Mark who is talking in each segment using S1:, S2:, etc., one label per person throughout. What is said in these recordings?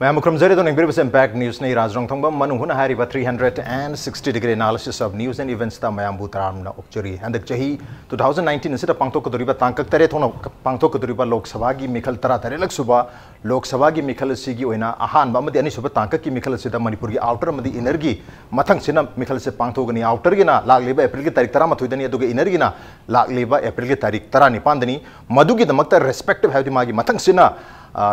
S1: Mayam Krumzari to Ningbiris Impact News Ni Raj Nongthombam Manung Hutna Hari 360-degree analysis of news and events ta Mayam Butaram na Okchuri and the Jahi 2019 instead of Pangto Kuduriba Tanka Teretono Pangto Kuduriba Lok Savagi Mikal Taratarelak Suba Lok Savagi Mikal Sigi Oina Ahan Bamadi Suba Tanka ki Mikal Sida Manipuri outer Madi energy Matang Sina Mikal Se Pangto Gani outer Gina Lag Liba April Tariktarama Tudani Duga Energina Lag Liba April Tarik Tarani Pandani Madugi the Makta respective have the Magi Matang Sina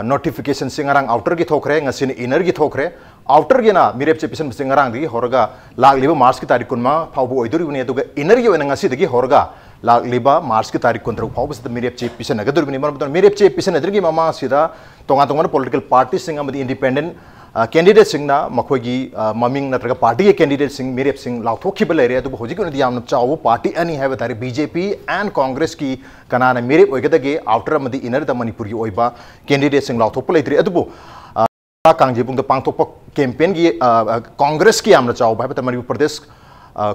S1: notification singarang outer ki thokre ngasin inner ki thokre outer gi na mirep chepisan singarang di horga lag liba mars ki tarik kun ma phaubu oiduri buni aduga inner gi wena ngasi dagi horga lag liba mars ki tarik kun tru phaubu sid mirep chepisan agadur buni mar mirep chepisan adrigi mama sida tonga political party singa madi independent candidate singna makhoi maming natraga party candidate sing mirep sing lauthokhi balere adu hoji kun diam chawo party ani have tari BJP and Congress ki kanana mirep oigadage outer madi inner da Manipur gi oiba candidate sing lauthok pulaitri adu kangjibung da pangthok campaign gi Congress ki amna chawo have Manipur Pradesh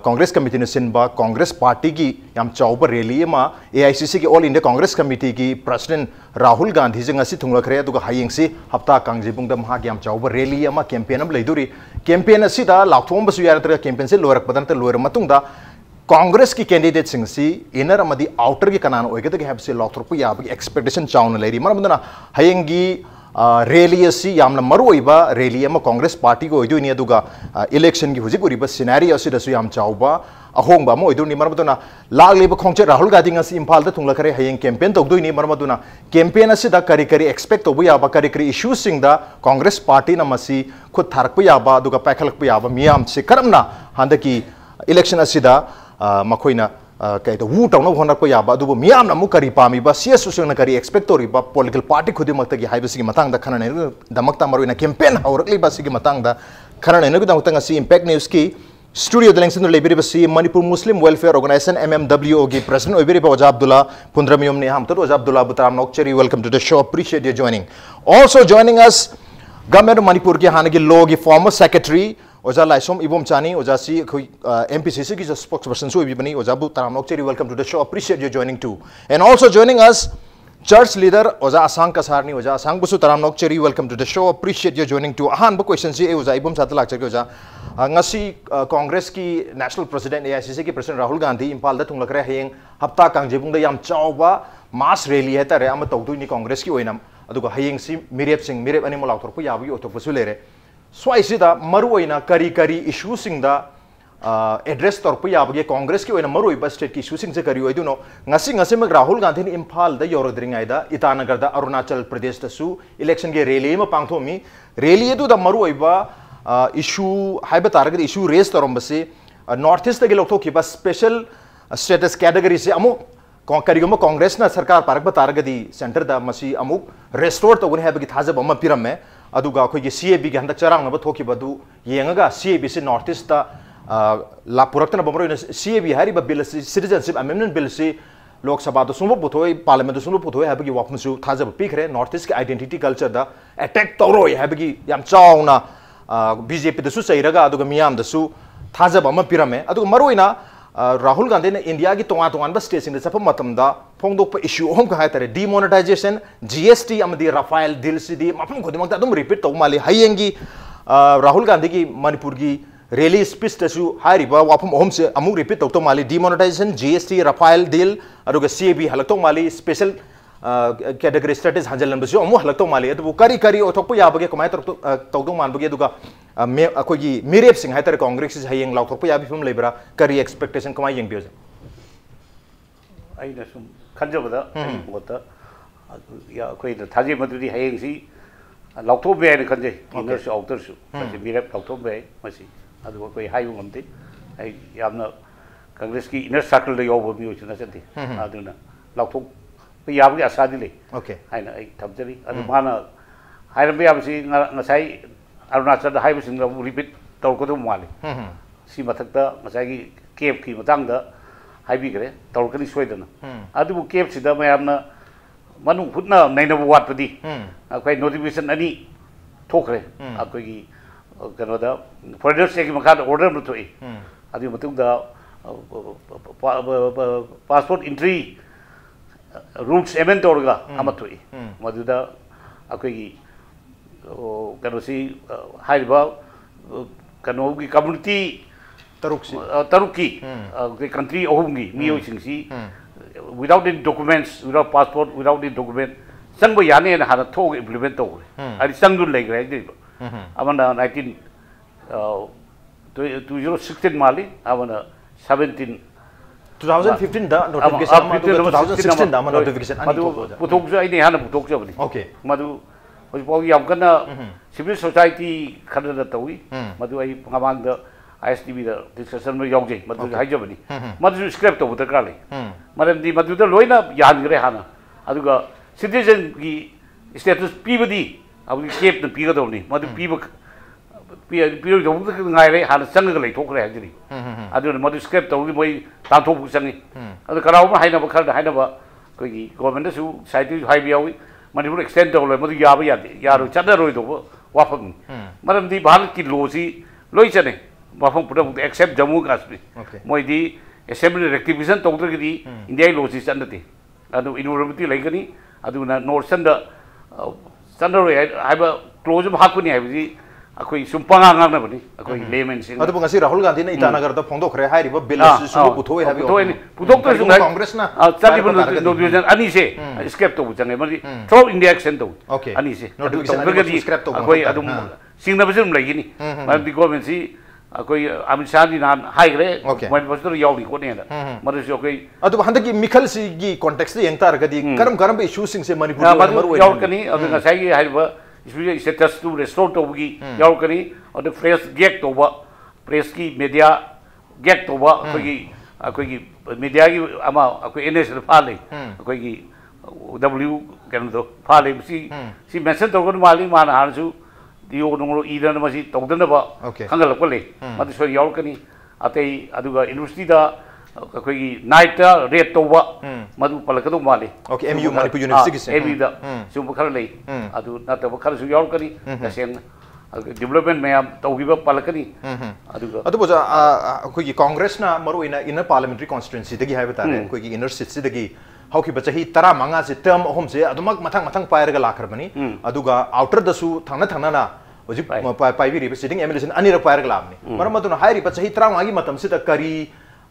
S1: Congress committee ne sinba Congress party ki yam chawba rally ma AICC ki All India Congress committee ki President Rahul Gandhi jing asi thunglakre aduga hayeng si hapta kangjibung da maha yam chawba rally ma campaign am leiduri campaign asi da lakhthom basu yaratra campaign se lorak padan ta loir matung da Congress ki candidate sing si inner amadi outer ki kanan oigada ki have se lakhthorpu yab expectation chauna leiri maramdana hayeng gi rally asi yamna maruiba rally ama Congress party go oidu ni aduga election gi huji guriba scenario asi dasu yam chawba ahongba mo oidu ni marmaduna lagleba khongche Rahul Gandhi ngasi Imphal da thungla khare hayeng campaign togdoi ni marmaduna campaign asi da kari expect obu yaba kari issues sing da Congress party na masi khud tharakpa yaba aduga paikhalakpa yaba miyam se karamna handaki election asi da makhoina kay to wu tawna honar ko yaba adubu miyam na mu kari pami ba cs usung kari expect tori ba political party khudi makta gi haiba sigi matang da khana ne damakta maruina campaign haurakli ba sigi matang da khana ne gu damakta ngasi impact news ki studio delengsin no lebiri ba si Manipur Muslim Welfare Organization MMWO gi president oibiri ba Abdullah Phundreimayum ne ham to Abdullah Butaram Nokcheri, welcome to the show, appreciate your joining. Also joining us government of Manipur ki hanagi law gi former secretary Oja Laisom Ibomcha ni Oja si MPCC ki spokesperson so ibani Oja Butaram Nokcheri, welcome to the show, appreciate you joining too. And also joining us church leader Oja Ashang Kashar ni Oja Ashang Busu Taram Nokcheri, welcome to the show, appreciate you joining too. Ahan ba question si Oja Ibomcha ta lakchar Oja ngasi Congress ki national president AICC ki president Rahul Gandhi Imphal da thunglakre hayeng hapta kangjebung da yam chawba mass rally he tare am tawdui ni Congress ki oinam aduga hayeng si mirep sing mirep ani molak thorpu yabi othok pasu lere swaisida maruoina kari issue sing da address torpu yabage Congress ki oina maruiba state ki issue sing se kari oiduno ngasi mak Rahul Gandhi ni Imphal da yorodringai da Itanagar da Arunachal Pradesh da su election ge rally ma pangthomi rally edu da maruiba issue haiba target issue raise torombase northeast da ge lokthok ki special status category se amu karigoma Congress na sarkar parak ba target center da masi amuk restore to gune habagi thajab amma piramme aduga khoi ge CAB ge handak charang na ba thoki badu yengaga CAB se northeast da la purakna bomro CAB hari ba bill citizenship amendment bill se Lok Sabha to sumo puthoi parliament to sumo puthoi habagi wapmu su thajab pikre northeast ke identity culture da attack tawroi habagi yam chauna BJP da su sairaga aduga miyam da su thajab amma pirame aduga maroina Rahul Gandhi ne India ki tonga ba state sing da chapa matam da phongdok pa issue hom ka haitare demonetization GST amadi Rafale deal sidi mapam khodimak da dum repeat taw mali hayengi Rahul Gandhi ki Manipur ki rally speech da su hariba wapam hom se amu repeat taw mali demonetization GST Rafale deal aduga CAB halakto mali special category status hanjalan basu amu halakto mali adu kari othok pa yabage kamai tawdong man bage aduga me akogi mirep sing haitare Congress is hayeng lauthok pa yabi fam lebra kari expectation kamai yeng bioja
S2: aina sum khanjabada bota ya koi da thaji madri hayeng si lauthok be ne khanje inner su outer su mirep lauthok be masi adu koi hayu ngamte ai yamna Congress ki inner circle de yobo mi uchna chati aduna lauthok yabagi asadi le okay aina ai thamjari adu mana hairabe yabsi ngasai Arunachal da haibu sing repeat taw ko do mali si mathakta ngasai gi cape ki matang da haibi gre taw kani soidana adu cape sida mayamna Manung Hutna naina wat padi akai notification ani thokre akoi gi kano da further se gi makha order mu thoi adu matung da passport entry rules emen torga amathoi maduda akoi gi कनोसी हाइबा कनोगी community तरुकी country अहुमगी मियो सिंसी without any documents, without passport, without any document, sang ba yani na hana thog implement to ari sang dun lai gre amana 2016 mali amana 17
S1: 2015 da notification ma 2016 da ma notification ani
S2: to puthok jo ai ne hana puthok jo bani
S1: okay
S2: madu hoji pau yam kana civil society khana da tawi madu ai ngamang da ISTB da discussion ma yog jai madu hai jo bani madu script to buta kali madam di madu da loina yan gre hana aduga citizen ki status pibadi abu cape na piga do ni madu piba piba do buta ngai re hana sang ga lai thok re hajri adu madu script to moi ta thok bu sangi adu karau ma haina ba khar haina ba ko gi government su site hai bi yawi Manipur extend to le madu ya ba ya yaru chada roi do wa phang madam di bharat ki law si loi chane Mafang pura mukti accept Jammu Kashmir. Moi di assembly rectification tongter kiri India losi sanda ti. Adu university lagi ni adu na north sanda sanda roi haiba close hakuni haiba di akoi sumpanga ngang na bani akoi layman sing.
S1: Adu pengasi Rahul Gandhi na Itanagar da phongdok kre hai riba bill su puthoi habi.
S2: Puthok to sungai
S1: Congress na.
S2: Sadi pun notification ani se escape to bujangai mari throw India action to. Ani se.
S1: Notification scrap to.
S2: Akoi adu sing na bajum lagi ni. Mari di government si कोई अमित शाह जी नाम high करे मैं बस तो याव नहीं कोने ना मतलब जो कोई
S1: अतो हंदे की मिखल सी की कॉन्टेक्स्ट यंग तार कदी करम पे इश्यूज सिंग से मणिपुर
S2: मरु याव कनी अब ngasai की हाई बा इसमें स्टेटस टू रेस्टोर तो होगी याव कनी और प्रेस गेक तो बा प्रेस की मीडिया गेक तो बा कोई मीडिया की अमा कोई एनएस फाले कोई डब्ल्यू कैन तो फाले सी मेंशन तो कोन माली मान हानसु दियो नोंगरो इदन मसी तौदन बा खंगल कोले मदु सो याव कनी अतै अदुगा यूनिवर्सिटी दा कोई नाइट रेट तौबा मदु पलकदो माले
S1: ओके एमयू मणिपुर यूनिवर्सिटी से
S2: एमयू दा सुम खर ले अदु नतब खर सु याव कनी तसेन डेवलपमेंट में तौगिबा पलकनी अदुगा
S1: अदु बोजा कोई कांग्रेस ना मरुइना इन पार्लियामेंट्री कॉन्स्टिट्यूएंसी दगी हाइबा तारे कोई इनर सीट दगी हौकी बचही 15 से टर्म अहम से अदुमक मथंग मथंग पायरगा लाखरबनी अदुगा आउटर दसु थांना थांना ना होजि पाइबी सिटिंग एमएलए अनिरक पायरगा लाबनी मरम अदुना हाइरि बचही 13 गी मतम सित करी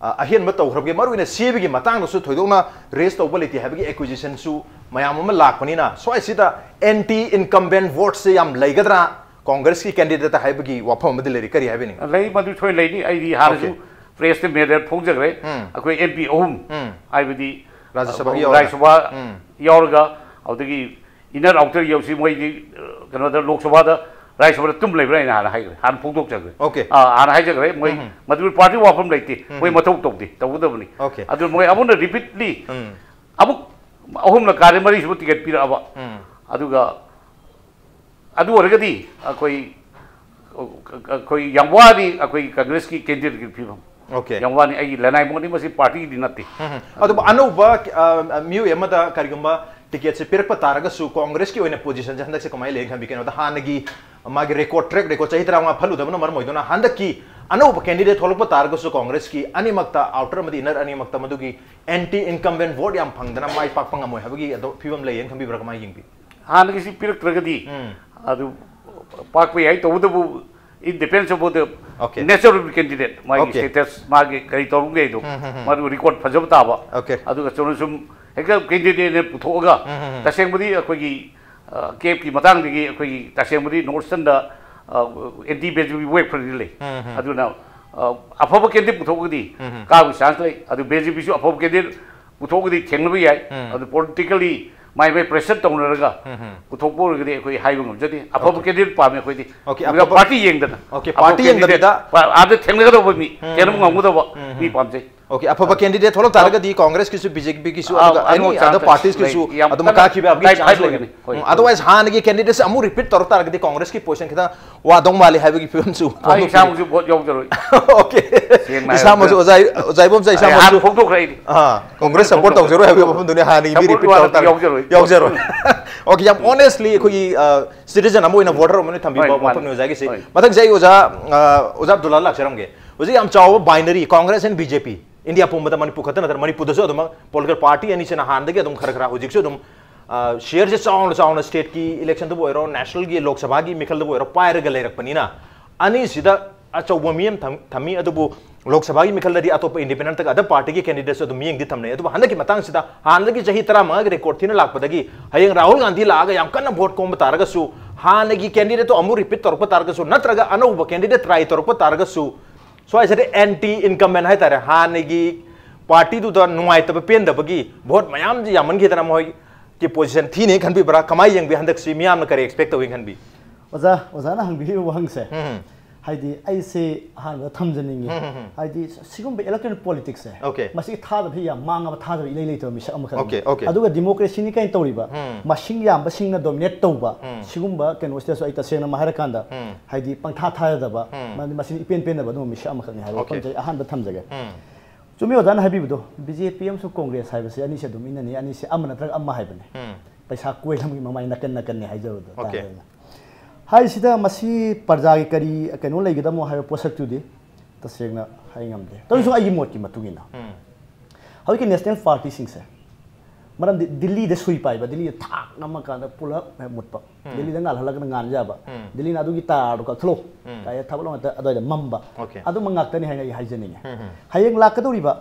S1: अहेन मत तौखरबगे मरुइना सेबगी मतांग दसु थोइदोना रेस तौबा लेति हाइबगी एक्विजिशन सु मयाम अमा लाखपनिना सोय सिता एंटी इनकम्बेंट वोट से याम लैगदरा कांग्रेस की कैंडिडेट हाइबगी वाफम मदि लेरि करी हाइबनी
S2: लै मदु थोइ लैनि आइदि हारसु प्रेस ते मेडर फोंजगरे अखोय एमपी ओम आइबदी राज्यसभा यावरगा अदगी इनर आउटर यावसी मोइदि कनोदा लोकसभा दा राज्यसभा तुम लेब्रा इन हाना हाइग्रे हान फोंदोक जगरे
S1: ओके
S2: हाना हाइजगरे मोइ मदुर पार्टी वाफम लैति मोइ मथौ तौदि तौदबनी अदु मोइ अमुन रिपीटली अबु अहुम न कार्यमरी सु टिकट पिराबा अदुगा अदु ओरगदी कोई यंगवादी कोई कांग्रेस की कैंडिडेट की फिल्म
S1: ओके
S2: यंगवानी आई लनाई मोनी मसी पार्टी दी नती
S1: अदु अनौबा म्यू एमदा करिगुंबा टिकेट से पिरक तारगा सु कांग्रेस की ओइना पोजीशन जे हंदक से कमाई लेखन बिकेन दा हानगी मागे रेकॉर्ड ट्रैक रेकॉर्ड चाहिए तरा फलु दबन मर मोइदोना हंदक की अनौबा कैंडिडेट थोलक तारगा सु कांग्रेस की अनिमक्ता आउटर मदि इनर अनिमक्ता मदुगी एंटी इनकम्बेंट वोट याम फंगदना माइ पाक पंगमोय हबगी अदो फिवम लेयन खंबी ब्रकमा यिंगबी
S2: हानगी सी पिरक ट्रगदी अदु पाक पे आई तौदबु it depends about the nature of the candidate my status magi kai torunge do madu record phajab taba adu ga chonusum heka candidate ne puthoga tasengmudi akoi gi cape ki matang digi akoi gi tasengmudi northern da anti BJP work for le adu na afaba candidate puthogdi ka bi chance le adu BJP su afaba candidate puthogdi thengnabi yai adu politically my pressure to Naraga, Utopor, Highway, above candidate party, party young. Okay, party young, other technical over me, me Pamse. Okay, a candidate, all of the Congress, BJP, any other parties, otherwise, Hanagi candidates, Amu repeat Torta, the Congress portion, Wadong Mali having films. I sound you what you're okay. Congress support of zero have Yogzero. Okay, honestly, citizen amu in a water woman tambi zagi matak jai uza Abdullah Laksharamge. Uzi am chaw binary Congress and BJP. India pumata Manipur khatan Manipur so political party and is in a hand the khara hujik so
S1: share से chown state की election तो बोरो national की लोकसभा की मिखल तो बोरो pier गले रखपनीना अनि सिदा अचौब मियम थमी अदुबु लोकसभा की मिखल दि अतोप इंडिपेंडेंट तक अदर पार्टी की कैंडिडेट्स अदु मियंग दि थमने अदु हंद की मतंग सिदा हान की चही 13 रिकॉर्ड थिन लापदगी हयंग राहुल गांधी लागा याम कन्न वोट कोम तारगसु हान की कैंडिडेट तो अमु रिपीट तोरप तारगसु नत्रगा अनौब कैंडिडेट ट्राई तोरप तारगसु सो ऐसे एंटी इनकमेंट है तारे हान की पार्टी दु नुंगाइतब पेंदबगी वोट मयाम जी यामन खिदना मोय की पोजीशन थी ने खन भी बरा कमाई यंग भी हंदक सी मियाम न करे एक्सपेक्ट तोइंग खन भी
S3: ओजा ना हंग भी वहंग से हाइदी ऐसे हान थमजनिंग हाइदी सिगुम इलेक्ट्रॉनिक पॉलिटिक्स है
S1: ओके
S3: मसी थाद भी या मांग थाद इले लेतो मिस अमखन
S1: ओके ओके
S3: अदुगा डेमोक्रेसी नि काइन तौरिबा मसिंग याम बसिंग न डोमिनेट तौबा सिगुम केनो स्टेस आई तसेंग न माहर कांदा हाइदी पंथा थादबा मसिंग इपेन पेन दबा नो मिस अमखन है वखम जे अहान ब थमजगे चुमी ओदान हाबिबदो बीजेपी एम सु कांग्रेस हाइबसे अनि से दुमिन नि अनि से अमन नत्रग अम्मा हाइबने पैसा कोइलम ममाई नकन नकन ने हाइजरदो
S1: ओके
S3: हाई सिदा मसी प्रजा की करी कनो लेगदमो हाय पोसक तुदी तसेंगना हाय ngamde तोसु आई मोट की मतुगिना हाउ की नेशनल पार्टी सिंग से मरम दिल्ली दे सुई पाइबा दिल्ली थाक नम कांदा पुला मुटपा दिल्ली द ngal halak ngan jaba Delhi ना दुगी तार का थलो काय थाबलो त अदय मम्बा अदु मंगाक्तनी हाय हाइजनिंग हायंग लाकदोरिबा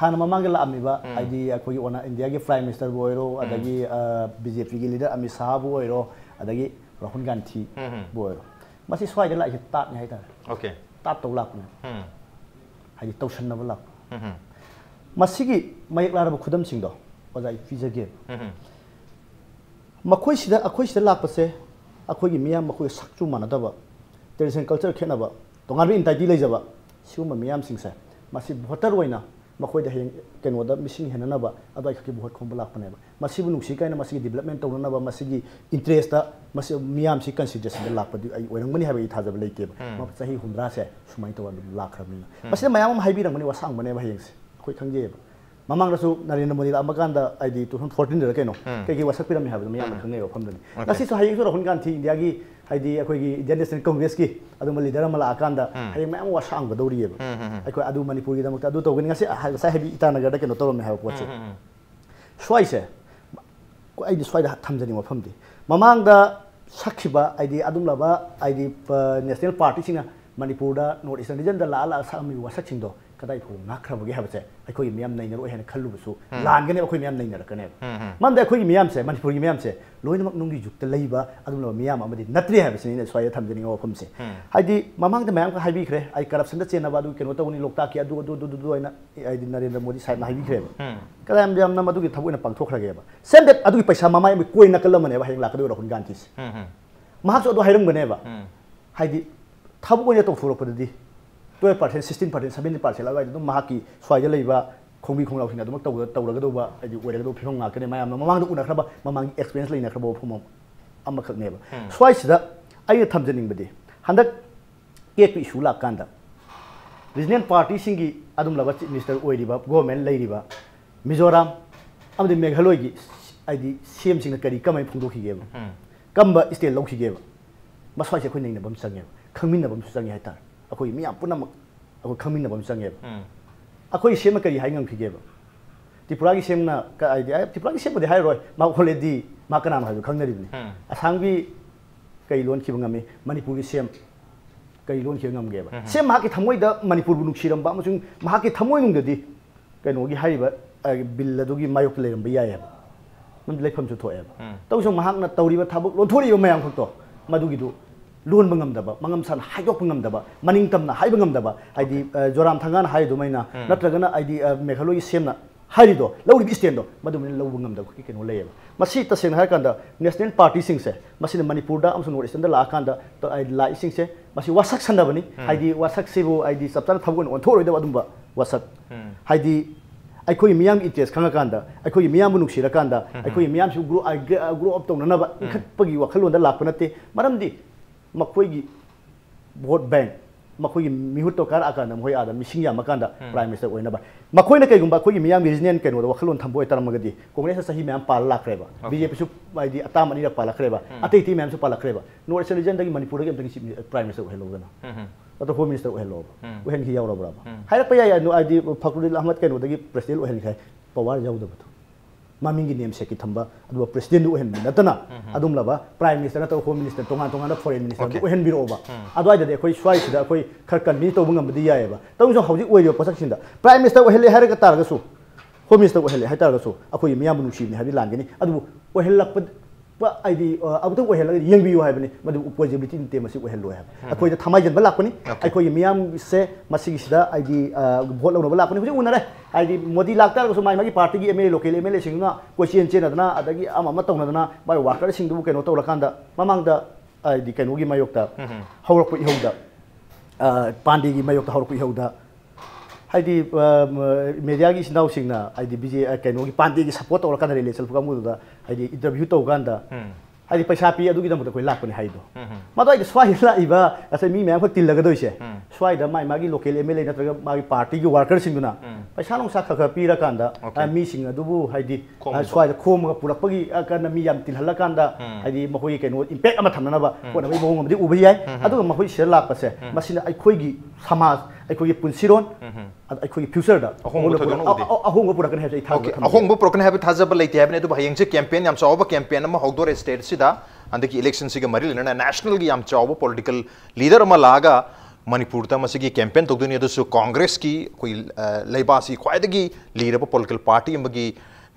S3: हाना ममांग लामिबा आईडी अखोई ओना इंडिया के प्राइम मिनिस्टर बोइरो अदगी बीजेपी की लीडर अमित शाह बोइरो अदगी राहुल गांधी बोइरो मसी स्वाइद ला हि तात ने हाइता
S1: ओके
S3: तात तो लाप ने हाइ तौसनब लाप मसीगी मयक लारब खुदम सिंगदो ओजाई फिजगे मखोई सिदा लापसे अखोई मियाम मखोई सक्चु मानदबा ट्रेडिशन कल्चर खेनबा तोंगाबी इंटाइटी लेजबा सिगुम मियाम सिंगसे मसी भोटर ओइना मखोई द हेंग केनोदा मिसिंग हेननबा अदai खकी बहुत खोम लापनेबा मसीबु नुसी काइना मसी डेवलपमेंट तौननबा मसी इंटरेस्ट ता मसी मियाम सि कंसिडरेशन लापदि आई ओरंगमनि हाबे थाजब लेतेबा म सही हुमरा से सुमाइ तो लाखरमिना मसी मयाम हाइबिरंगमनि वासांगमने बा हेंगसे अखोई खंगजेबा ममांगदसु नरेंद्र मोदी अमकांदा आईडी 2014 द केनो केकी वासक पिरम हाबे मयाम खंगने फमदनि नसीसु हाइंगसु राहुल गांधी इंडिया की हाइदी अखोई इंडियन नेशनल कांग्रेस की अदुम लीडर अमला आकांदा हाइ मयाम वासांग बदौरियेबा अखोई अदु मणिपुर की दमक अदु तोगनि ngasi सा हेबी इटानगर द केनो तोरम हाबे पोचे स्वाइसे को आईडी स्वाइदा थमजनि मफमदि ममांगदा सखिबा आईडी अदुम लबा आईडी नेशनल पार्टी सिंगा मणिपुर दा नॉर्थ ईस्टर्न रीजन दा लाला सामी वासक सिंगदो कदाई फो नाखरबगे हाबसे अखोई मियाम नैनरो हेन खल्लुबसु लानगने अखोई मियाम नैनरकने ममदे अखोई मियाम से मणिपुर की मियाम से लोइनमक नुंगी जुक्त लैबा अदुम मियाम अमदि नत्रि हाबसे ने स्वाय थमजनि वफमसे हाइदी ममांग मियाम का हाइबिख्रे आई करप्शन द चेनबा अदु केनो तौनी लोकता की अदु आइना आईदी नरेंद्र मोदी साइड हाइबिख्रे कदाम याम न मदुगी थबुना पांगथोखरगेबा सेम दैट अदुगी पैसा ममाय कोइ नकलमने हेंग लाकदो राहुल गांधी महासु अदु हाइरंगबनेबा हाइदी थबुना तौथोरपदि 12% 16% 17% लगा एकदम महाकी स्वाइजा लेबा खोंबी खोंलाउसिना दम तौरगदोबा आदि ओइरगदो फिफम नाकने मायाम ममांग उनखरबा ममांग एक्सपीरियंस लेनखरबा फम अमखकनेबा स्वाइसिदा आइ थमजनिंगबदि हंदक केक इशू लाकांदा रीजनल पार्टी सिंगी अदुम लबा चीफ मिनिस्टर ओइरिबा गवर्नमेंट लेरिबा मिजोराम अमदि मेघालयगी आइदि सीएम सिंग करी कमाय फुंदोखिगेबा कम्बा स्टेट लौखिगेबा मस्वाइसे खoi नैनबम चंगे खंगमिनबम चंगे हाइता अखोई मियाम पुनमक अखोई खंगमिनबम चंगे अखोई सेम करी हाइंगम खिगेबा त्रिपुरा की सेमना का आइडिया त्रिपुरा की सेमबदि हाइरोय मा ऑलरेडी मा कनाम हाइबो खंगनरिबनि असांगी कई लोन खिबंगमी मणिपुर की सेम कई लोन खिबंगमगेबा सेम मा की थमोइदा मणिपुर बु नुक्सिरंबा अमसुंग मा की थमोइ नुंगदि कइनोगी हाइबा बिल अदुगी मायोक लेरंबा यायबा मन लेफम सु थोएबा तौसु महाकना तौरिबा थाबक लोथोरिबा मयाम खक्तो मदुगिदु लोन बंगमदबा मंगमसान हाइदोक बंगमदबा मनिंग तमना हाइ बंगमदबा आइदी जोराम थांगान हाइदो मैना नत्रगना आइदी मेघालय सेमना हाइदो लौरिबि स्टेंडो मदुमनि लौ बंगमदबा कि केनो लेयबा मसी तसेन हाइकांदा नेशनल पार्टी सिंगसे मसी मणिपुर दा अमसु नॉर्थ ईस्टर्न दा लाकांदा तो आइ लाई सिंगसे मसी वासक संदबनि आइदी वासक सेबो आइदी सबतार थबगन ओनथोरोइदा अदुमबा वासक आइदी अखोई मियाम इंटरेस्ट खंगाकांदा अखोई मियाम नुक्सिरकांदा अखोई मियाम सु ग्रो अप तौननबा इखटपगी वखलोंदा लाप नते मरमदि मखोई वोट बैंक मखोई मिहुत तो कार आकांदा मोय आदा मिसिंग यामकांदा प्राइम मिनिस्टर ओइनबा मखोइना कइगुंबा खोई मियाम रीजनल केनो वखलोन थंबोय तरमगदि कांग्रेस सही मियाम पाल लाखरेबा बीजेपी सु आइदी अताम अनिरा पालखरेबा अतै ती मियाम सु पालखरेबा नॉर्थ ईस्टर्न रीजन दगी मणिपुर दगी अमतगी प्राइम मिनिस्टर ओहेलोगना अतो होम मिनिस्टर ओहेलो ओहेन की यावरबरा हाइरप याय नो आइदी फखरुद्दीन अहमद केनो दगी प्रेसिडेंट ओहेन खाय power जाउदबतो mamingi name se ki thamba adu president du hen natana adum laba prime minister na to home minister tonga tonga na foreign minister du hen biro ba adu ai de khoi swai sida khoi khar kan ni to bungam bidi ya ba tong so hauji oi posak sinda prime minister o hele har ka tar ga su home minister o hele hai tar ga su akhoi miyam nu shi ni habi lan gani adu o hel lak pa ID abu ko hel yeng bi yo hai bani madu possibility te masi o hel lo hai akhoi da thamai jan balak pani akhoi miyam se masi sida ID vote lo balak pani una re ID modi lakta ko mai magi party gi MLA local MLA singna question chen adana adagi ama tong na bai worker sing du keno to lakanda mamang da ID keno gi mayokta hawrak pi hawda pandi gi mayokta hawrak pi hawda ID media gi sinau singna ID BJ keno gi pandi gi support to lakanda relation fu kamu da ID interview to ganda ID paisa pi adu gi dam ko lakpani haido mado ID swai la iba asa mi mem ko til laga doise swai da mai magi local MLA natraga magi party gi worker singuna paisa nong sa kha pi ra kanda mi sing adu bu ID swai da khom ga purakpagi kana mi yam til halakanda ID mahoi keno impact ama thamna ba ko na bai bong amdi ubi yai adu mahoi se lak pase masina ai khoi gi samaj ai khoi gi punsiron ai khoi gi future da ahong bu rakan he thag
S1: ahong bu prokan have thazaba leite have ne du hayeng che campaign yam chawa campaign ma hogdor state sida andaki election siga mari lena national gi yam chawa political leader ma laga Manipur ta masigi campaign to duni adu Congress ki koi leiba si khwaidagi leader political party magi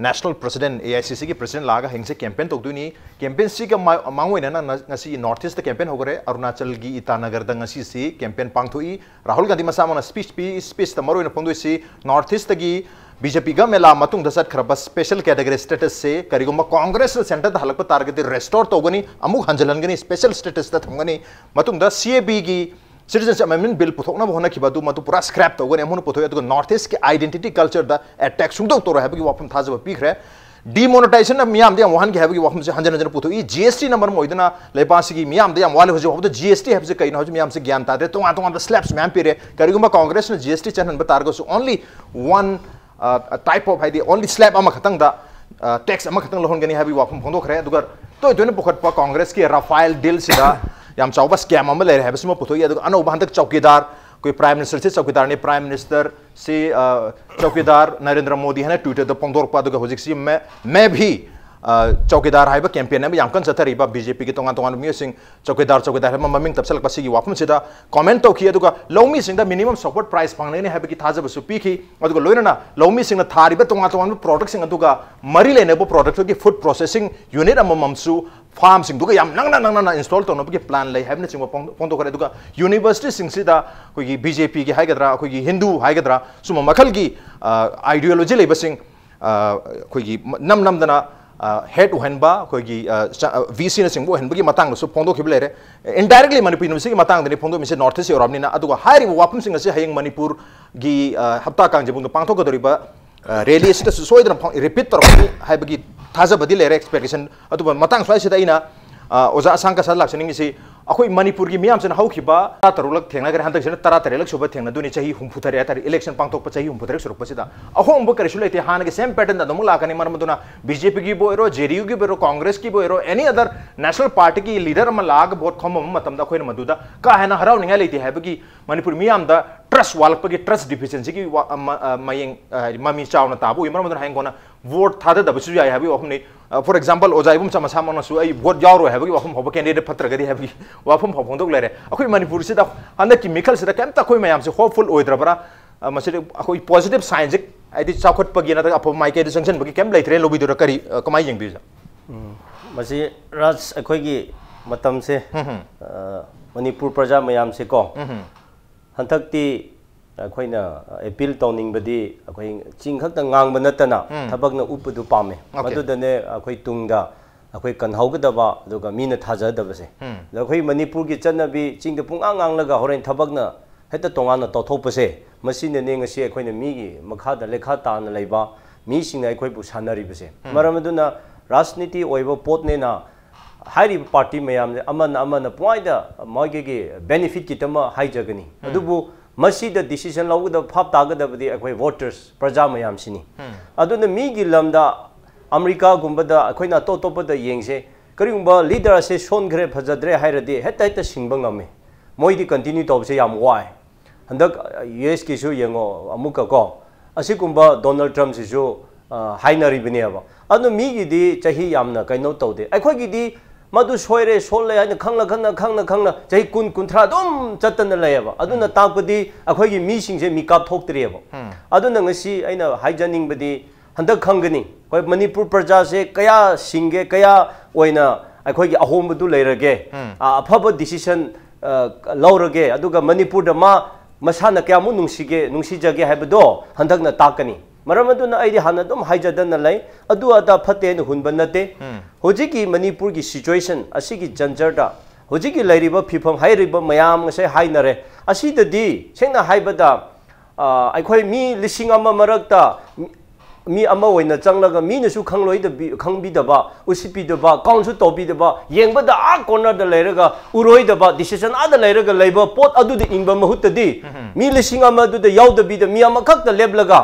S1: national president AICC ki president laga hengse campaign to duni campaign si ka mangoi na ngasi north east campaign hogore Arunachal gi Itanagar da ngasi si campaign pangthoi Rahul Gandhi masama speech ta maroi na pongdoi si north east gi BJP ga mela matung dasat khraba special category status se karigoma Congress center da halak target restore to gani amuk hanjalan gani special status ta thamgani matung da CAB gi Citizens Amendment Bill puthokna bhona khibadu matu pura scrap to gani amunu puthoya to north east ki identity culture da attack sung to ra habagi wapam thajaba pikre demonetization na miyam de wahan ki habagi wapam se hanjan hanjan puthoi GST number moidana leipasi gi miyam de yam wale hoje hob GST habse kaina hoje miyam se gyan ta de tonga slaps miyam pire karigoma Congress na GST chanan ba targo so only one type of the only slab ama khatang da tax ama khatang lohon gani habi wapam phongdo khre adugar to toine pokhat pa Congress ki Rafael deal sida yam chawba scam ama le habi suma puthoi adugar ano bandak chowkidar koi prime minister se chowkidar ne prime minister se chowkidar Narendra Modi hana Twitter da pongdor pa adugar hojik si मैं भी चौकीदार है campaign में यामकन चतरीब BJP की तोंगान तोंगान मियोसिंग चौकीदार है ममिंग तपसल पसी वाफम सिदा कमेंट तौखी अदुगा लौमी सिंग दा मिनिमम सपोर्ट प्राइस पांगने है की थाजबसु पीखी अदुगा लोइना लौमी सिंग थारिबा तोंगान तोंगान प्रोडक्ट सिंग अदुगा मरी लेनेबो प्रोडक्ट की फूड प्रोसेसिंग यूनिट अममसु फार्म सिंग दुगा याम नंगना इंस्टॉल तोनो की प्लान लै हैबने सिंग पोंदो करे दुगा यूनिवर्सिटी सिंग सिदा कोई बीजेपी की हाइगद्रा कोई हिंदू हाइगद्रा सुम मखल की आइडियोलॉजी लेबसिंग कोई नमदना head uhenba koigi VC na singbo uhenba ki matang so phondo khibele re indirectly Manipur university ki matang de phondo mise north east yorabni na aduga hairi wapum singa se hayeng Manipur gi hapta kang jebung pangthok ka doriba rally sita soidra repeat tor haiba gi thaja badi le expectation aduba matang swai sida ina oja Ashang Kashar laksening si akoi Manipur gi miyam sen haukiba tarulak thengna gare hantak sen tara tarelak suba thengna duni chahi humphutare atari election pangtok pa chahi humphutare suruk pasida ahom bo karisule te hana ge same pattern da domula kani marmaduna BJP gi boero JDU gi boero Congress gi boero any other national party ki leader ma lag bot khom matam da khoina maduda ka hena harau ninga leite habagi Manipur miyam da trust walak pagi trust deficiency ki mayeng mami chawna tabu marmaduna hangona vote thada da bisu ya habi ohmni for example Laisom Ibomcha masama su ai vote yauro habagi wafum hoba candidate patra gadi habagi wafum hobong lere akoi Manipur sida handa ki mikal sida kemta koi mayam se hopeful oidrabra maside akoi positive signs ai chakot pagi na apo mai ke sanction bagi kem laitre lobi dura kari kamai jeng bisa
S4: masi Raj akoi gi matam se Manipur praja mayam se ko hantak ti akoina appeal towning badi akoi ching khak ta ngang banatana thabak na upudu pame madudane akoi tungda akoi kan haugadaba aduga mina thajadaba se akoi Manipur gi chanabi ching da pung angang laga horen thabak na heta tongana tothopase masine ne ngasi akoina mi gi makha da lekha ta na leiba mi sing akoi bu sanari base maramaduna rajniti oiba pot ne na hairi party mayam amana poida moige gi benefit ki tama haijagani adubu masida decision lawda phap tagadabadi akoi voters praja mayam sini aduna mi gi lamda America gumbada akoina totopada yengse karigumba leader ase son gre phajadre hairadi heta singbang ame moidi continue tobse yam wai handak US ki su yengo amuka ko asigumba Donald Trump si su hainaribneaba adu migidi chahi yamna kaino tawde akhogidi madu soire solle haina khangna chahi kun kunthra dum chatana layaba aduna tapdi akhogi mi singse mikap thoktrieba aduna ngasi aina haijaning badi handak khangani koi manipur praja se kaya singe kaya oina akhogi ahombu leirage afaba decision laurage aduga manipur da ma masana kya mu nungsijage haibado handakna takani maramadu aidi hana dum haijadana lay adu ada phate ne hunban nate hojiki manipur gi situation asigi janjarda hojiki lairiba phifam hairiba mayam ngai hainare asidadi sengna haibada aikhoi mi lising ama marakta mi ama oina changlaga mi nasu khangloi da khangbi daba usipi daba kaunsu tobi daba yengbada a corner da leiraga uroi daba decision ada leiraga leiba pot adu de ingba mahutadi mi lising ama du da yaudbi da mi ama khak da leblaga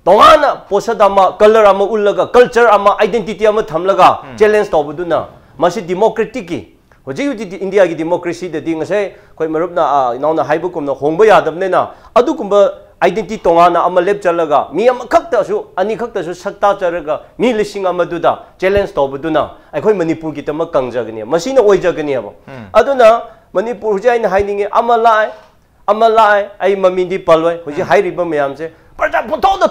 S4: tongana posadama color ama ullaga culture ama identity ama thamlaga challenge tobuduna masi democratic ki hoji india gi democracy da ding sai koi marupna nauna haibukum na hongba yadabne na adu kumba identity tongana ama lep chalaga mi ama khakta su ani khakta su sakta charaga mi lising ama duda challenge tobuduna akhoi manipur gi tama kangjagani masina oijagani aba aduna manipur hoji aina haininge ama lai ai mamindi palwai hoji hairiba mayam se praja potoda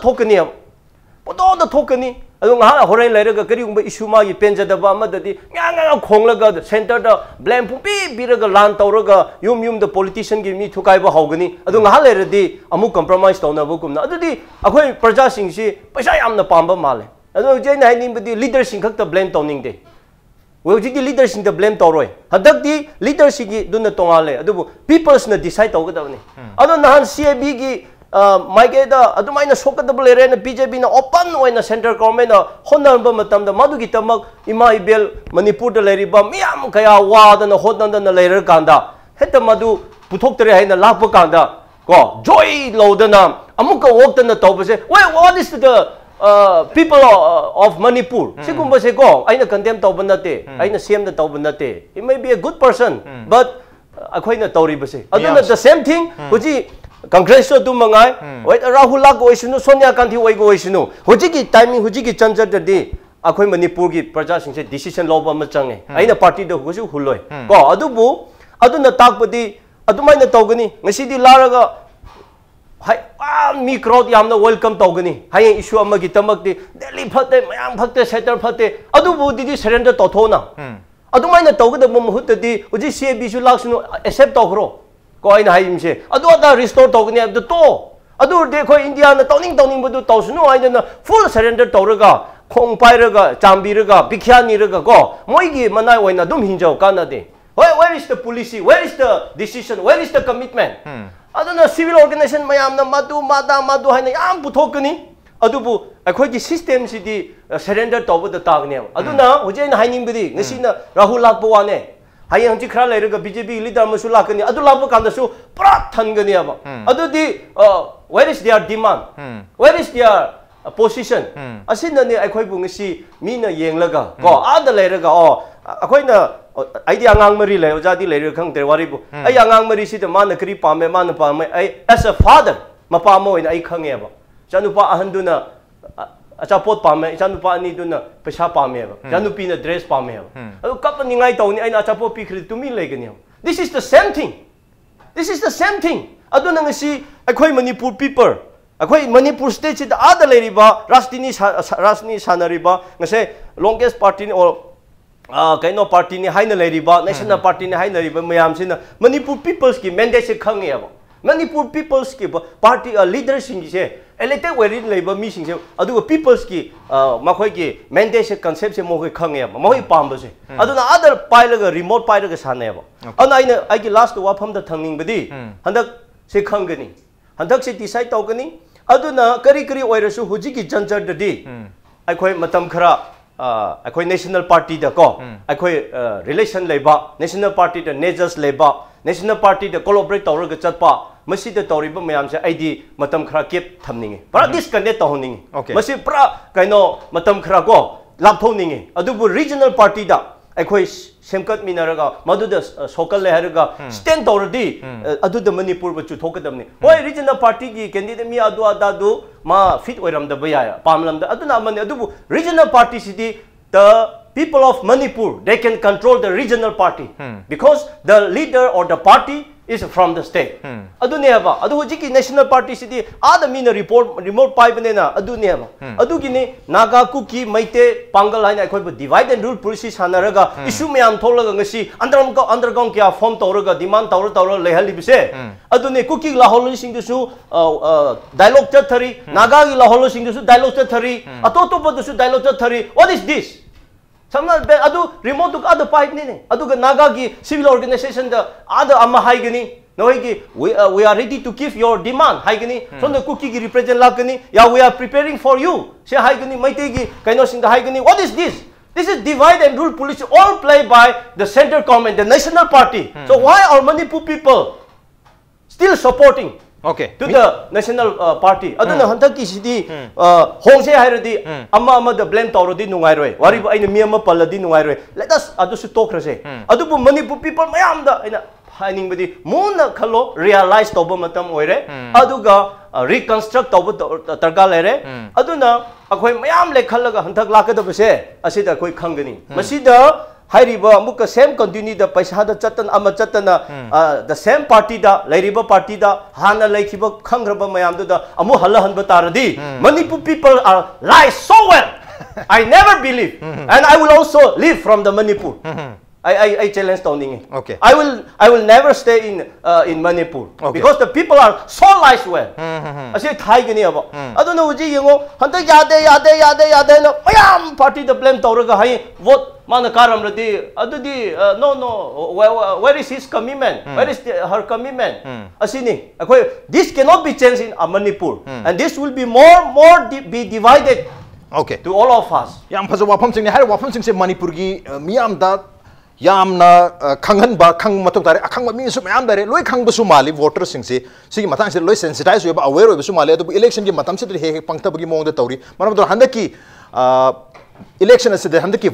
S4: thokani adu nga horai lairaga kari umba issue ma gi penjadaba amadadi nga khonglaga center da blame pupi biraga lan tawraga yum da politician gi mi thukai ba hogani adu nga lairadi amu compromise tawna bukumna adudi akhoi praja sing si paisa yamna pamba male adu jaina hainin badi leader sing khakta blame tawning de wajiki leader sing da blame tawroi hadakdi leader sing gi duna tongale adu peoples na decide tawgadawni adu nahan CAB gi maigeda adumaina sokadable rena BJP na open oina central government na honarba matamda madugi tamak ima ibel manipur da leriba miam kaya wada na hodnanda na lerer kanda heta madu puthoktere haina lakpa kanda ko joy lodana amuka wokta tobase what is the people of Manipur sigumba se ko aina condemn tobanate aina same da tobanate it may be a good person but akhoina tawribase aduna the same thing huji Congress to mangai wait Rahul Lak oisunu Sonia Gandhi oigo oisunu hojiki timing hojiki chanjar de akhoi Manipur gi praja singse decision loba ma change aina party da hosu huloi ko adubu aduna takpadi adumaina tawgani ngasidi laraga hai mi crowd yamna welcome tawgani hai issue amagi tamakti Delhi phate mayam phate center phate adubu didi surrender tothona adumaina tawgada mahutadi hoji CAB su laksunu accept tawkhro ko aina haimse adu ada restore tawgani abdu to adu de khoi India na tawning budu tawsunu aina na full surrender tawraga khong pairaga chambiraga bikhyani ko moigi manai oina dum hinjau kanade where is the policy where is the decision where is the commitment aduna civil organization mayamna madu haina yam puthokani adubu akhoi gi system sidi surrender tawbada tagne aduna hojeina hainingbidi ngasina Rahul Lak wane hayang ji khra lairaga BJP leader masu lakani adu lakpa kanda su prat thangani aba adudi where is their demand where is their position asina ne akhoi bu ngasi mina yenglaga ko ada lairaga akhoina aidi angang mari le ojadi lairaga khangte wari bu ai angang mari si de mana kri pame ai as a father mapa mo ina ai khange aba chanupa ahanduna achapot pame chanupa ani duna pesa pame ba chanupi na dress pame ba adu kap ningai tawni aina achapot pi khri tumi legani this is the same thing aduna ngasi akhoi Manipur people akhoi Manipur state chida ada leriba rasni sanariba ngase longest party ni or kaino party ni haina leriba national party ni haina leriba mayam sina Manipur peoples ki mandate se khange aba Manipur peoples ki party leaders sing se elected where labor meeting se aduga peoples ki makhoi ki mandate concept se mo khange aba moi pamba se aduna other pailaga remote pailaga sane aba ana aina ai ki last wafam da thangning badi handak se khangani handak se decide tawgani aduna kari oirasu huji ki janjar dadi akhoi matam khara akhoi national party da ko akhoi relation leba national party da nejas leba national party da collaborate tawraga chatpa masi da tawriba mayam se aidi matam khara kep thamningi para disconnect tawningi masi pra kaino matam khara ko lapthoningi adubu regional party da akhoi semkat minaraga maduda sokal le haraga stand tawradi aduda Manipur ba chu thokadamni hoi regional party gi candidate mi adu ma fit oiramdaba yai pamlamda aduna amani adubu regional party sidi the people of Manipur, they can control the regional party because the leader or the party is from the state. Aduneba, Aduhiki national party city, other mina remote pipe banana, Aduneba. Adugini, Naga Kuki, Maite, Pangalina, divide and rule policies, Hanaraga, Ishumiam Tolagasi, undergone kia form Toraga, demand Tora Lehalibse. Adune Kuki La Holising the Su, dialogue Tatari, Nagagi La Holising the Su, dialogue Tatari, Atoto the Su, dialogue Tatari. What is this? Samna adu remote to other pipe ni adu Nagagi civil organization the other amma haigani no we are ready to give your demand haigani from the cookie represent lagani yeah we are preparing for you say haigani maitegi kaino sing the haigani. What is this? This is divide and rule policy all played by the central government, the national party. So why are Manipur people still supporting to the national party? Aduna hantaki sidi hongse hairadi amma the blame tawrodi nungairoi wari aina miyama palladi nungairoi. Let us adu su tokrase adubu Manipur people mayam da aina haning badi mona khalo realize toba matam oire aduga reconstruct toba targa lere aduna akhoi mayam le khallaga hantak lakadabase asida akhoi khangani masida Hairiba muka same continue the paisa da chatan ama chatana the same party da lairiba party da hana laikiba khangraba mayam da amu hala hanba taradi Manipur people are lie so well. I never believe and I will also live from the Manipur. I challenge Towning.
S1: Okay.
S4: I will never stay in Manipur because the people are so lies well. I say Thai gini aba. I don't know uji yengo hanta yade no mayam party the blame tawraga hai vote mana karam radi adudi no where is his commitment? Where is her commitment? Asini this cannot be changed in Manipur and this will be more be divided to all of us.
S1: Yam phaza wapam sing ne hai wapam sing se Manipur gi miyam da yamna khangan ba khang matok tare akhang ma mi su mayam dare loi khang bu su mali voter sing se sigi matang se loi sensitize ba aware bu su mali adu election gi matam se he pangta gi mong da tawri manam do handaki election as the handaki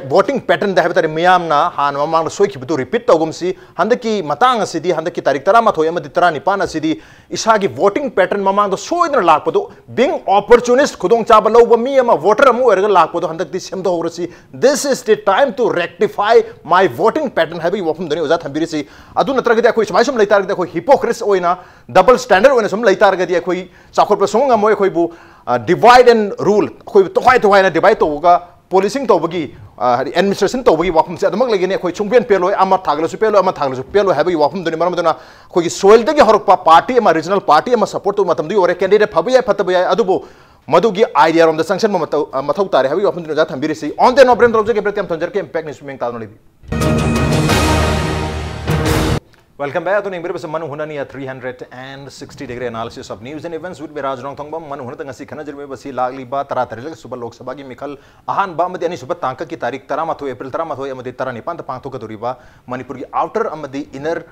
S1: voting pattern the have miyam na han mamang soi ki bu repeat togum si handaki matang asidi handaki tarik tara mathoi amadi tara ni pan asidi isagi voting pattern mamang do soi na lak podo being opportunist khudong chaba loba mi ama voter amu erga lak podo handak di sem do horasi. This is the time to rectify my voting pattern have you wapum doni oza thambiri si adu natra gadi akoi smaisum leitar gadi akoi hypocrites oina double standard oina sum leitar gadi akoi chakor pa songa moi akoi bu divide and rule akoi tohai na divide to policing to bagi administration to bagi wapum se adamak lagi ne khoi chungpen pelo ama thagla su pelo have you wapum doni maram dona khoi soil de gi horpa party ama regional party ama support to matam du ore candidate phabu ya phatabu ya adubo madugi idea on the sanction mathau tare have you wapum doni ja thambiri si on the no brand roje ke pretyam tonjar ke impact ni sumeng talno libi. Welcome back to Manung Hutna 360-degree analysis of news and events with Raj Nongthombam. Manung Hutna ngasi khana jirme basi lagli ba tara taril suba lok sabha gi mikhal ahan ba amadi ani suba tangka ki tarik tara matho April tara matho amadi tara nipan ta pangtho ka duriba Manipur gi outer amadi inner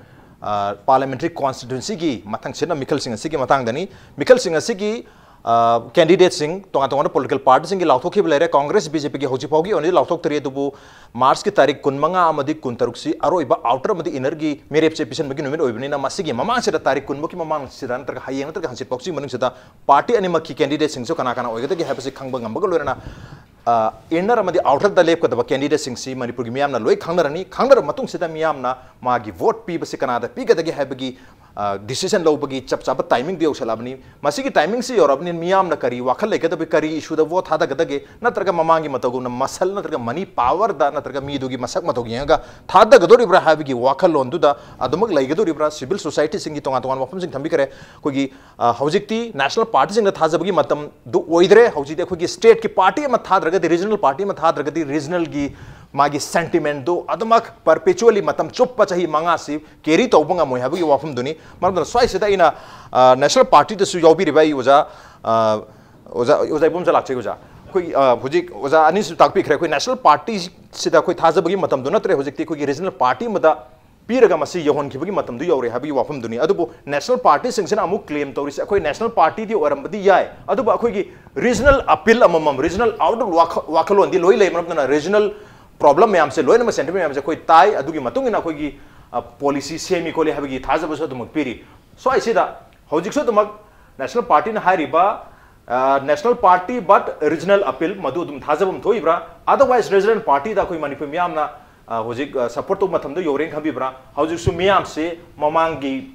S1: parliamentary constituency gi mathang chena mikhal singh asi gi matang dani mikhal singh asi gi candidate sing tonga political party sing lauthok ki lere Congress BJP ki hoji phogi oni lauthok tari dubu March ki tarik kunmanga amadi kuntaruksi aroiba outer amadi inner gi mere episode magi nomin oibni na masigi mamang sida tarik kunmo ki mamang sida tar hayeng tar hansit pokchi manung sida party ani makki candidate sing so kana oigada gi habasi khangba ngamba lorena inner amadi outer da lep ka candidate sing si Manipur gi miyam na loi khangnarani khangnar matung sida miyam na magi vote pi basi kana da pi ga da gi habagi decision lo bagi chap chap timing dio salabni masigi timing si yorabni miyam na kari wakhal le kada kari issue da vote hada gada ge natraga mamangi matagu na masal natraga money power da natraga mi dugi masak matogi nga thada gadori bra habigi wakhal londu da adumag lai gadori bra civil society singi tonga tonga wafam sing thambi kare kogi hojikti national party sing da thajabagi matam du oidre hojite kogi state ki party ma thadraga di regional party ma thadraga di regional gi magi sentiment do adumak perpetually matam chuppa chahi manga si keri tobanga moi habagi wafam duni maram swai sida ina national party da su yobi ribai oza ibomcha lakche oza koi hojik oza ani su takpi khre koi national party sida koi thajabagi matam do natre hojikti koi regional party mada piraga masi yohon khibagi matam du yore habagi wafam duni adubo national party singsen amu claim tawri se koi national party di orambadi yai adubo koi gi regional appeal amam regional outdoor wakalon di loi lei maram na regional problem में हमसे लोय नमः centre में हमसे कोई ताई अदुगी मतुंग ना कोई की पॉलिसी सेमी कोले हबगी थाजा बसो तुम पीरी सो ऐसे दा हौजिक सो तुम नेशनल पार्टी ने हारी बा national party but regional appeal madu dum thajabum thoibra otherwise resident party da koi Manipur miyam na hojik support to matham do yoreng khabibra hojik su miyam se mamangi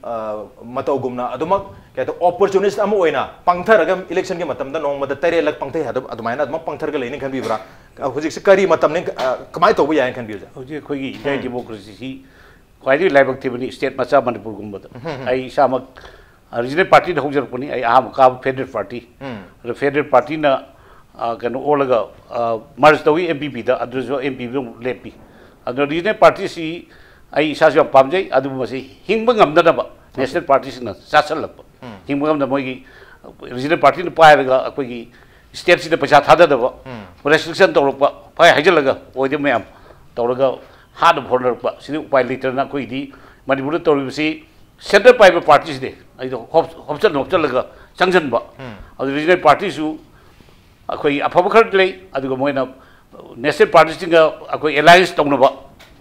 S1: matogumna adumak kaito opportunist am oina pangtharaga election ge matam da nong mada tare lak pangthai hadu adumaina adum pangtharga leini khabibra hojik se kari matam ne kamai to bu yain khabibja
S2: hojik khoi gi india democracy si kwai laibak tibani state macha Manipur gumba ai samak regional party da hojjar puni ai aham ka federal party the federal party na kano olaga merge tawi MPP da adjo MPP lepi adro regional party si ai sa jam pamjai adu masi hingba ngamda ba national party sina sasal lap hingba ngamda moi regional party na pai ga akoi gi state si da paisa thada da ba restriction tawrpa pai hajalaga oide mayam tawraga hard border pa sini upai liter na koi di Manipur tawri si center private parties de ai do hopchal laga changjan ba adu regional parties su akoi afaba khar lei adu moina national parties tinga akoi alliance tawna ba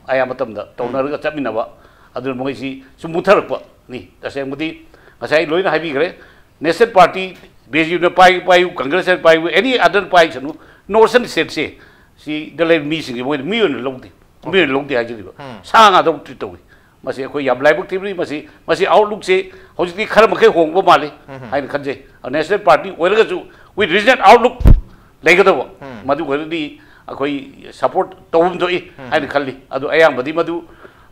S2: aya matam da tawna ga chapmina ba adu moi si sumuthar pa ni taseng mudi ngasai loina habi gre national party beju na pai congress pai any other pai chanu northern state se si dale mi sing moi mi longdi haji ba sanga do tawi masi akoi yam laibuk tibri masi outlook se hojiti khar makai hongba male hain khanje national party oiraga ju with regional outlook legadaba madu gordi akoi support tawum do I hain khalli adu ayang badi madu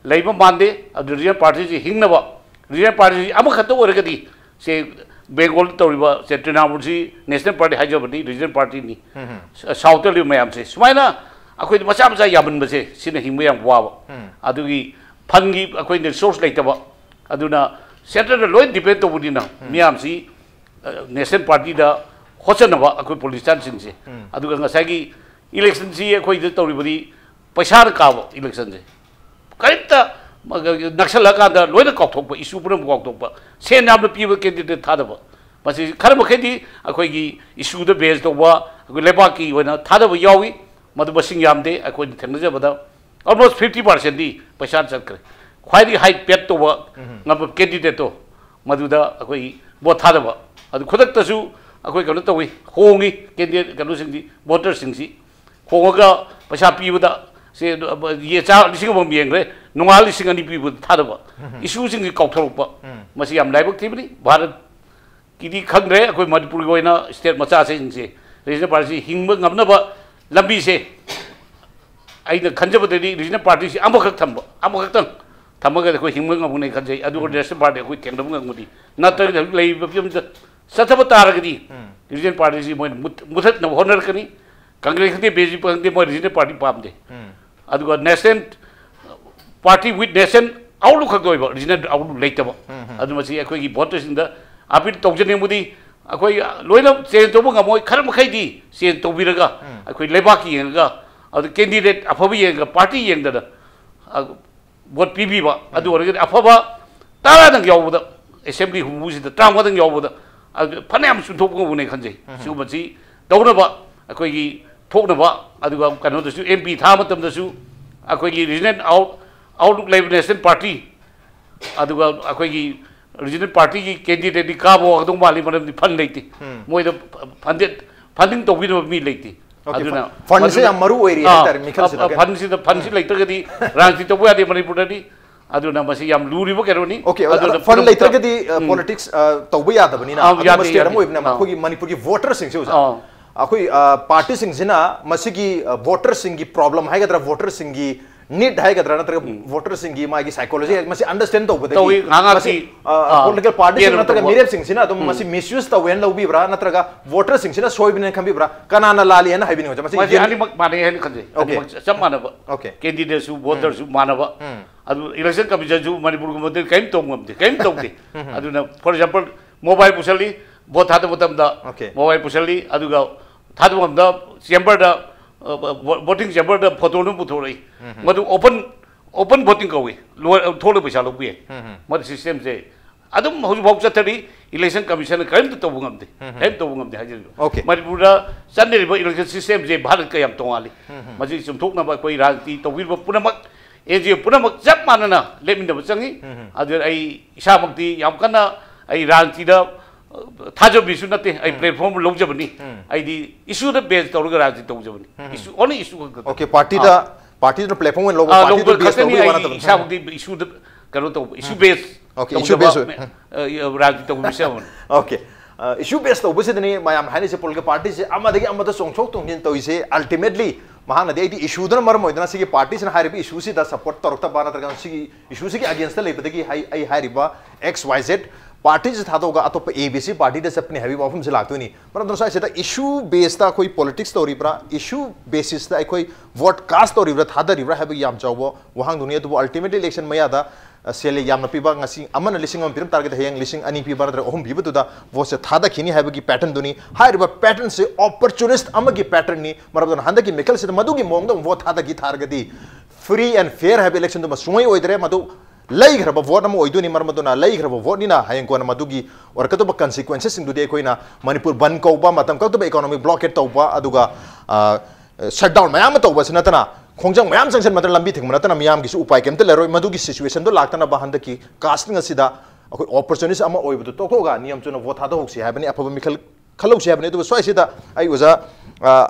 S2: leiba mande adu regional party ji hingnaba regional party ama khato oragadi se Bengal tawriba se Trinamool si national party hajabadi regional party ni south li mayam se sumaina akoi macha yaban base sina hingba yang wa adu gi Pangi akoi ne source laitaba aduna center da loi depend to budina miam si national party da hochanaba akoi politician sing se aduga ngasai gi election si akoi da tori budi paisa ka election se kaita naksala ka da loi da kok thok issue puram kok thok se nam da piba candidate thadaba masi kharma khedi akoi gi issue da base to ba akoi lebaki wena thadaba yawi madu basing yamde akoi thengja bada almost 50% di paisa chakre khwai high pet to ba ngab candidate to maduda akoi vote thada ba adu khodak ta su akoi kanu to wi hongi candidate kanu sing di voter sing si honga paisa pi buda se ye cha lising bom yeng re nongal lising ani pi bu thada ba issue sing kau thok ba masi am laibak tibni bharat kidi khangre akoi Manipur goina state macha se sing se regional party hingba ngamna ba lambi se aina khanjabadadi regional party si amakak thamba amakak thamaga ko hingma ngabune khanjai adu national party ko tengdam ngudi natar lei bapyam sathaba taragadi regional party si moi muthat na honor kani congress de beji pangde moi regional party pamde adu national party with nation outlook khagoi regional outlook leitaba adu masi akoi gi voters in the apil tawjane mudi akoi loina change to ngamoi kharam khai di change to biraga akoi lebaki yenga adu candidate afabi yenga party yengda da vote PB ba adu orga afaba tara dang yawda assembly hubusi da tram dang yawda adu phanam sunthok ngune khanjai sigubachi tawna ba akoi gi thokna ba adu ga kano da su MP tha matam da su akoi gi regional outlook national party adu ga akoi gi regional party ki candidate di kabo adong mali manam di fund leiti moi da funding to win mi leiti aduna
S1: fund se amaru oi ri tar mikhal se
S2: fund se leiter gadi rajniti to buya di Manipur di aduna masi yam luri bo keroni
S1: okay fund leiter gadi politics to buya da bani na adu state mo ibna ma khogi Manipur ki voter sing se usa akoi party sing sina masi ki voter sing ki problem hai gadra voter sing ki need hai gadra natra voter sing gi ma gi psychology masi understand to bada
S2: gi masi
S1: political party sing natra mirep sing sina to masi misuse to wen lo bi bra natra ga voter sing sina soi bin kham bi bra kana na lali hen hai bin ho
S2: masi ani mak mane hen khanje
S1: okay
S2: sam mana ba
S1: okay
S2: candidate su voter su mana ba adu election commission su Manipur ko model kaim tong de adu na for example mobile pusali vote hada botam da mobile pusali adu ga thadu bom da chamber da voting chamber da photo nu puthoi madu open voting ko we thole paisa lo bi mad system se adum hoju bok chathari election commission kaim to bungam de hajir Manipur da sanne ri election system je bharat ka yam tongali maji sumthok na ba koi rajti to wir punamak eje punamak jap manana lemin da changi adu ai isa makti yam kana ai rajti da थाजबीसु नते आई platform लौजबनी आईदी issue द base तौरगा राजनीति तौजबनी issue only issue
S1: okay party द प्लेटफॉर्म लो पार्टी द बेस तौरगा वाना तब
S2: साबुदी इशू द करो तो issue base
S1: okay issue base
S2: राजनीति तौबिसे
S1: ओके इशू बेस तौबसे दने मायाम हानि से पोलिटिकल पार्टी से अमदगी अमद सोंगथोक तोंगिन तौइसे अल्टीमेटली महानदी आई इशू दन मरम होइदना सिगी पार्टी से हारिबि इशू से द सपोर्ट तौरता बाना तरगा सिगी इशू से अगेंस्ट लेबदगी हाई हारिबा XYZ पार्टी से थादोगा अतोप ABC पार्टी दे सपने हबी वाफम से लागतोनी मरम दोसा से इशू बेस ता कोई पॉलिटिक्स तौरीब्रा इशू बेसिस ता कोई वोट कास्ट तौरीब्रा थादरिब्रा हबी याम चावो वहां दुनिया तो अल्टीमेटली इलेक्शन मयादा सेले याम पीबा ngasi amana lising am piram target hayang lising ani píba ra ohum píba tuda wo se thada khini habagi pattern duni haiba pattern se opportunist amagi pattern ni marabdon handaki mekel se madugi mongdom wo thada gi thargadi free and fair have election dum sumai oidre madu lai graba vote am oiduni marmadona lai graba vote ni na hayang ko na madugi or katoba consequences sing dudi koina manipur ban ko ba matam ka to economic blockade tawba aduga shutdown mayam tawba sinatana खोंजंग मैम संगसन मतलब लंबी thing मनतना मियाम की उपाय केमते लेरोय मदुगी situation दो लागतना बहंद की casting असिदा अखोय opportunities अमा ओइबदो तोखोगा नियम चुना वो थादो होक्सी हाबनी अफब मिखल खलौसी हाबनी तो सोइसिदा आई ओजा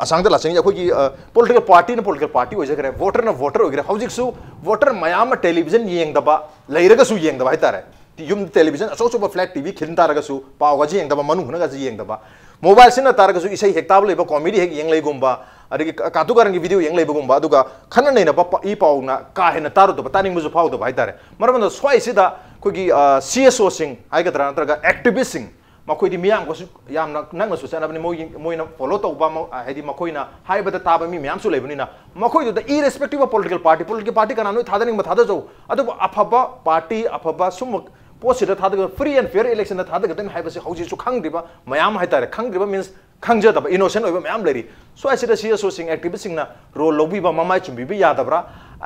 S1: असांगदा लासिंग अखोय की पॉलिटिकल पार्टी ओइजा करे वोटर ओइगरे हौजिकसु वोटर मैम टेलीविजन येंगदबा लैरगसु येंगदबा हाइतारे युम टेलीविजन असोचोबा फ्लैट टीवी खिन तारगसु पावगाजी येंगदबा मनु हुनगाजी येंगदबा मोबाइल सिना तारगसु इसै हेक्ताब लेबा कॉमेडी हेक येंग लेगुंबा अरे कातुगारन की वीडियो येंग लेबगुंबा अदुगा खन नैना ई पाउना का हेना तारुदो तानिंगबसु फाउदो हाइतारे मरमन स्वाइसिदा कोगी CSO सिंग हाइगद्रा नत्रगा एक्टिविस्ट सिंग मखोइदि मियाम को यामना नंगसु सनाबनि मोइना फॉलो तौबा हाइदि मखोइना हाइबदा ताबा मी मियामसु लेबनिना मखोइदो इरेस्पेक्टिव ऑफ पॉलिटिकल पार्टी कनानो थादनिंग थादजौ अदु अफबा पार्टी अफबा सुम पोसिदा थादग फ्री एंड फेयर इलेक्शन थादगदन हाइबसे हौजिसु खंगदिबा मयाम हाइतारे खंगदिबा मींस खंगजदबा इनोसेंट ओइबा मयाम लेरी सो आइसिदा CSO सिंग एक्टिविस्ट सिंगना रोल लौबिबा ममाइ चुबिबि यादबरा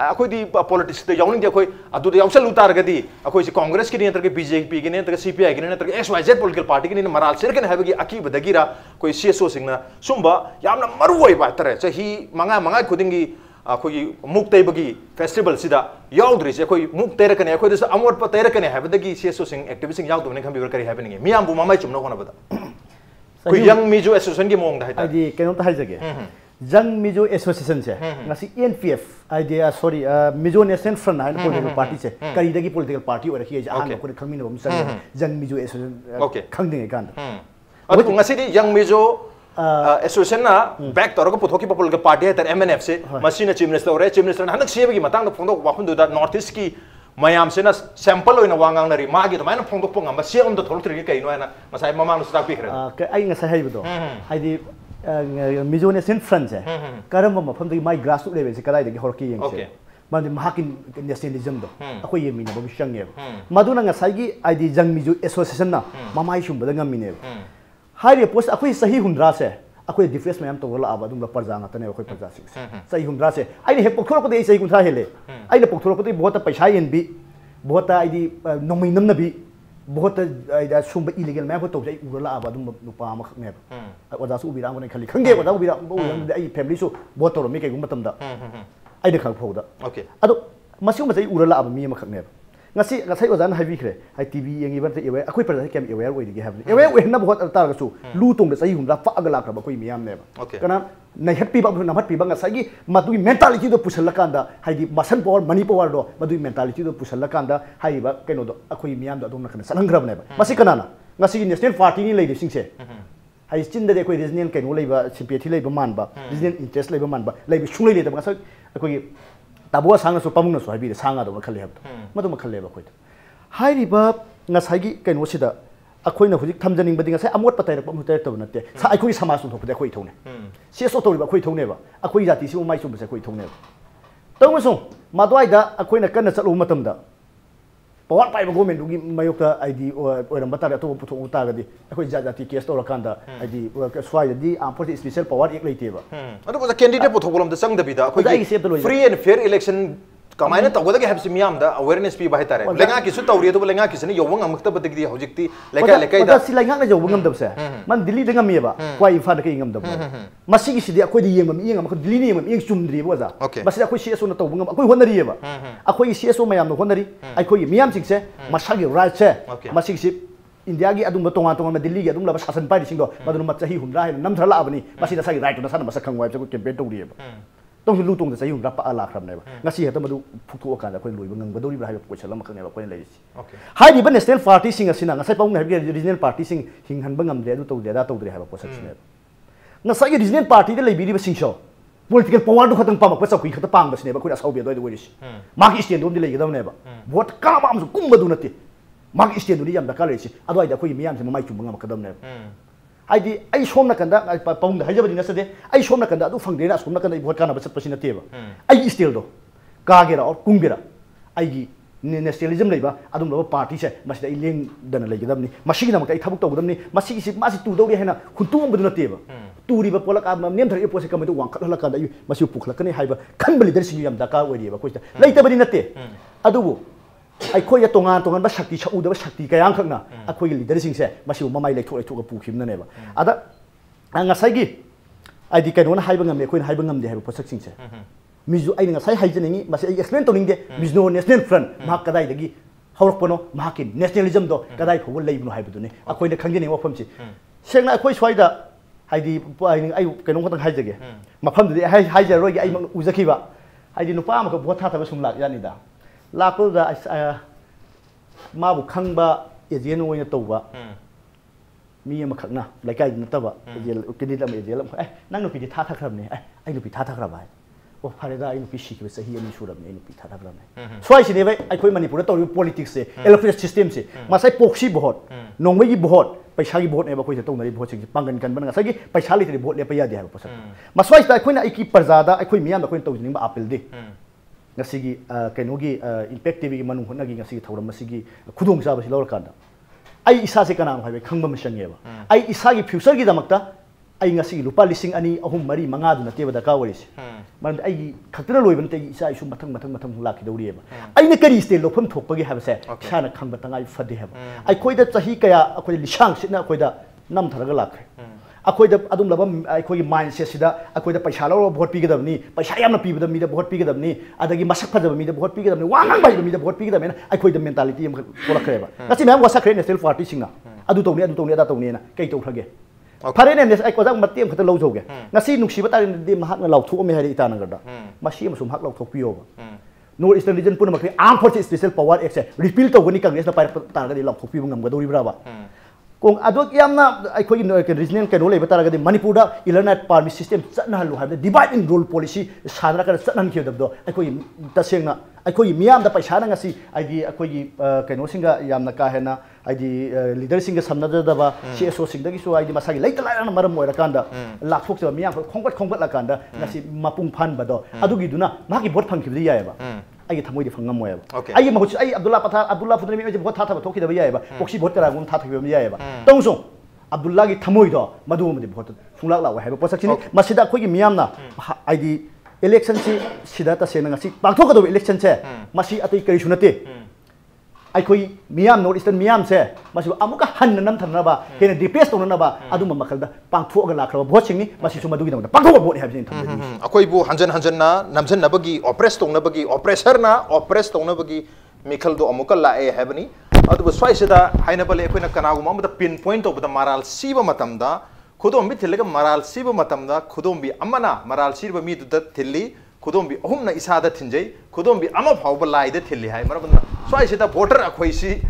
S1: अखोइदि पॉलिटिक्स द याउनिंग अखोइ अदुद याउसलु तारगदि अखोइ सि कांग्रेस की नंतर के BJP की नंतर के CPI की नंतर के XYZ पॉलिटिकल पार्टी की मराल सिरकन हाइबगी अकीबदगिरा कोइ CSO सिंगना सुंबा यामना मरु ओइबा तरे चही मंगा खुदिंगी अखोइ मुक तैबगी फेस्टिवल सिदा याउद्रिसे अखोइ मुक तैरकने अखोइ दस अमोट प तैरकने हाइबदगी CSO सिंग एक्टिविस्ट सिंग याउदबने खंबिबर करी हाइबनिंगे मियामबु ममाइ चुमनो होनबदा कोई यंग मिजो एसोसिएशन की मोंग दाइता
S3: आइदि केनो त हाइजगे जंग मिजो एसोसिएशन से ngasi NPF idea sorry Mizo National Front हाइन पॉलिटिकल पार्टी से करीदगी पॉलिटिकल पार्टी ओर हिजे आन को खंगमिन बम संग जंग मिजो एसोसिएशन ओके खंगदिंगे कान
S1: अदु ngasi di yang mijo association ना बैक तौर को पुथोकी पॉलिटिकल पार्टी है तर MNF से मसीना चीफ मिनिस्टर हनक सेबगी मतंग द फोंदो वाफुंदुदा नॉर्थ ईस्ट की मयाम से ना सैंपल होइना वांगांगनरी मागी तो मायना फोंदोक पोंगम सेम द थोलत्रि कैनो हैना मसाइ ममांग स्टाक पिखरे
S3: आई ngasa हाइबदो हाइदि मिजो नेशनल फ्रंट से करम मफम दि माइ ग्रासरूट लेवल से कदाइ दि हरकी यंग से माने महाकिन नेशनलिज्म दो अखोइ ये मिना बबि संगे मदुना ngasa gi आइदि जंग मिजो एसोसिएशन ना ममाइ सुंबद ngamiने हाइरे पोस्ट अखोइ सही हुंद्रा से अखोइ डिफरेंस मैम तो ला आबा दुम प्रजा ngतने अखोइ प्रजा सिंग सही हुंद्रा से आइने हे पोखरो को दे सही हुंद्रा हेले आइने पोखरो को दे बहुत पैसा येनबी बहुत आइदि नोमै नमनबी बहुत आइदा सुंब इलीगल मैम को तोजै उरला आबा दुम नुपा म खने ओजासु उबिरा ngone खली खंगे ओदा उबिरा आई फैमिली सु बहुत तोरो मे केगुम मतम दा आइदा खंग फौदा ओके अदो मसिउ मजै उरला आबा मी म खने ngasi ozan haibikre ai TV yengi ban ewe akoi par kem aware oidigi habni ewe wehna बहुत targasu lu tong sai humra fa agala ka bakoi miyam ne kana nai happy ba na happy ba ngasai gi matu mentality do pusalla kanda haidi masan power money power do madu mentality do pusalla kanda hai ba keno do akoi miyam do adom na kana sanangrab ne ba masi kana na ngasi national party ni leide singse hai chin da akoi regional keno leiba CPT leiba man ba regional interest leiba man ba leibi sunglei le da ngasai akoi ताबुआ सांग सु पमुन सु हाइबि सांगा दो मखले hub मदु मखले बा खोइ हाइरिबा ngसाइगी canoe सिदा अखोइना हुजिक थमजनिंग बदि ngसाइ अमोट पताइर पमु तय तब नते सा अखोइ समाज सु थोपदे अखोइ थौने सेसो तौरिबा अखोइ थौनेबा अखोइ जाति सु माइ सु बसे अखोइ थौनेबा तौमसु मादवाइदा अखोइना कन्न चलु मतमदा पवार पाइबा गवर्नमेंट दुगी मायोक्ता आइदि ओरम बतारे तो पुथो उतागदि अखोइ जाति केस तौर कांदा आइदि स्वाइदि आमफोर्स स्पेशल पावर एक लैतेबा
S1: अदु बजा कैंडिडेट पुथो बोलम द संगदबिदा अखोइ फ्री एंड फेयर इलेक्शन कमायना तगदगे हैबसि मियाम दा अवेयरनेस पि बाय तारे लेंगा किसु तौरि तो लेंगा किसनि योवंग अमक्ता बदगि हौजिकति लेका लेका दा
S3: सि लेंगा न जोवंग दबसे मन दिल्ली दंगा मियबा क्वाइ इफा द केंगम दब मसिगि सिदि अखोइ दि येंगम येंगम अखोइ दिल्ली नि येंगम येंग चुमद्रि बोजा मसि अखोइ सीएसओ न तौबंग अखोइ होनरियबा अखोइ सीएसओ मयाम न होनरि अखोइ मियाम सिंगसे मसागि राइट से मसिगि सि India gi adum tongan tongan ma Delhi gi adum laba sasan pai sing do madun ma chahi humra hai nam thala abani masi da sai right to na masak khangwai chaku campaign to ri ba tong lu tong da chahi humra pa ala khram ne ba ngasi hata madu phuktu ka da khoi loi bang ba dori ba hai ko chalam khang ne ba khoi lai si hai di ba national party sing asina ngasai paung ne bi regional party sing hing han bangam de du to de da to de ha ba ko sak ne ngasai gi regional party de lai bi ba sing sho political power du khatang pa ma pa chaku khata pang ba sine ba khoi asau be doi de si ma gi stand dom de lai ga da ne ba vote ka ba am kum ba du nati mag stand du yam da ka lai si adoi da khoi miyam se mai chu bangam ka dam ne ai di ai som na kan da paung da hajaba dina sade ai som na kan da du phang de na som na kan da vote kana ba chat pasina te ba ai still do ka ge ra or kung ge ra ai gi nationalism leiba adum lo party se mas da ileng dana lei gedam ni masi na ma kai thabuk to gedam ni masi si masi tu do ge hena khuntu am du na te ba tu ri ba polak am nem thar e pose kam du wang khat la kan da masi puk la kan hai ba khan ba leader si yam da ka oi ri ba ko lei ta ba ni na te adu bu ai khoi ya tongan tongan ba shakti chau da ba shakti ka yang khakna a khoi leader sing se masi ma mai lai thok ka pu khim na ne ba ada anga sai gi ai di kai no na hai ba ngam me khoi hai ba ngam de hai ba posak sing se mizu ai nga sai hai jeni masi ai explain to ning de mizu national front ma kadai dagi hawrak pono ma kin nationalism do kadai phobol lei bu hai bu ne a khoi na khang jeni wafam chi sengna khoi swai da ai di ai kai no khotang hai jage ma pham de hai ja roi gi ai mang uzaki ba ai di no pa ma ko bot tha ta ba sum lak ya ni da la ko da ma bu khang ba ejen oi na to ba mi ma khak na lai kai na ta ba ejen kini da me ejen lam nang no pi di tha tha khram ne ai no pi tha tha khra ba o farida ai no pi shi ke sahi ani shuram ne ai no pi tha tha khram ne swai si ne bai ai khoi manipur to politics se electoral system se ma sai proxy vote nongmai gi vote paisa gi vote ne ba khoi se to nari vote sing pangan kan ban nga sai gi paisa li te vote le pa ya de ha ba pasak ma swai sta khoi na ai ki parza da ai khoi miyam da khoi to ning ba appeal de ngasigi kainogi impact tv gi manung hona gi ngasigi thoram masigi khudong sa ba si lor kan da ai isa se kana hai khangba machang ye ba ai isa gi future gi damakta ai ngasigi lupa lising ani ahum mari manga du na te ba da ka wari se man ai khatna loi ban te isa isu mathang mathang mathang la ki dori ba ai ne kari stel lo pham thok pa gi ha ba se sana khangba tangai fade ha ba ai khoi da chahi kaya akhoi lisang sitna khoi da nam tharaga lakre akhoi da adum laba akhoi mindset sida akhoi da paisa lo vote pi gadam ni paisa yamna pi badam mi da vote pi gadam ni adagi masak phajaba mi da vote pi gadam ni wangang bai mi da vote pi gadam ni akhoi da mentality am kola kreba ngasi mem wasa kre national party singa adu tawni ada tawni na kai taw thage phare ne ai ko jang matiem khata lo joge ngasi nuksi ba tarin di mahak na law thu me hari itana garda masi masum hak law thok pi ba north eastern region pun makri armed forces special power act repeal to gani congress na par tar ga di law thok pi ngam ga dori bra ba kong adok yamna ai khoi regional ke no le batara ga manipur da ilernat party system chatna halu ha divide in role policy sadra ka chatnan khio dabdo ai khoi tasengna ai khoi miyam da paisa na ngasi ai di ai khoi ke no singa yamna ka hena ai di leader singa samna da ba cso sing da gi so ai di masagi leita la na maram moira kanda la thok se miyam khongbat la kanda ngasi mapung phan ba do adugi duna ma gi vote phang khibdi ya ba ai thamoi di phangam moya ai mahut ai Abdullah Phundreimayum je vote tha tha ba thoki da ba ya ba boxi vote kara gum tha tha ba ya ba tong so Abdullah gi thamoi do madu ma di vote phunglak la wa ha ba posak chini masida khoi gi miyam na ai di election si sida ta se na ngasi pangthok do election che masi atoi kari sunate ai khoi miyam north eastern miyam se masi amuka han nam thanna ba hena depress to na ba aduma makal da pangthok ga la khra vote sing ni masi su madu gi da pangthok vote ha bin tham
S1: akoi bu hanjan na namjan na bagi oppress tong na bagi oppressor na oppress tong na bagi mikhal do amuka la e habani adu swai sida haina bale ekoi na kana guma da pin point to da maral siba matam da khudom bi thilega maral siba matam da khudom bi amana maral siba mi du da thilli khudom bi ahum na isa da thinjai khudom bi ama phau ba lai da thilli hai marabna swai sida voter akhoi si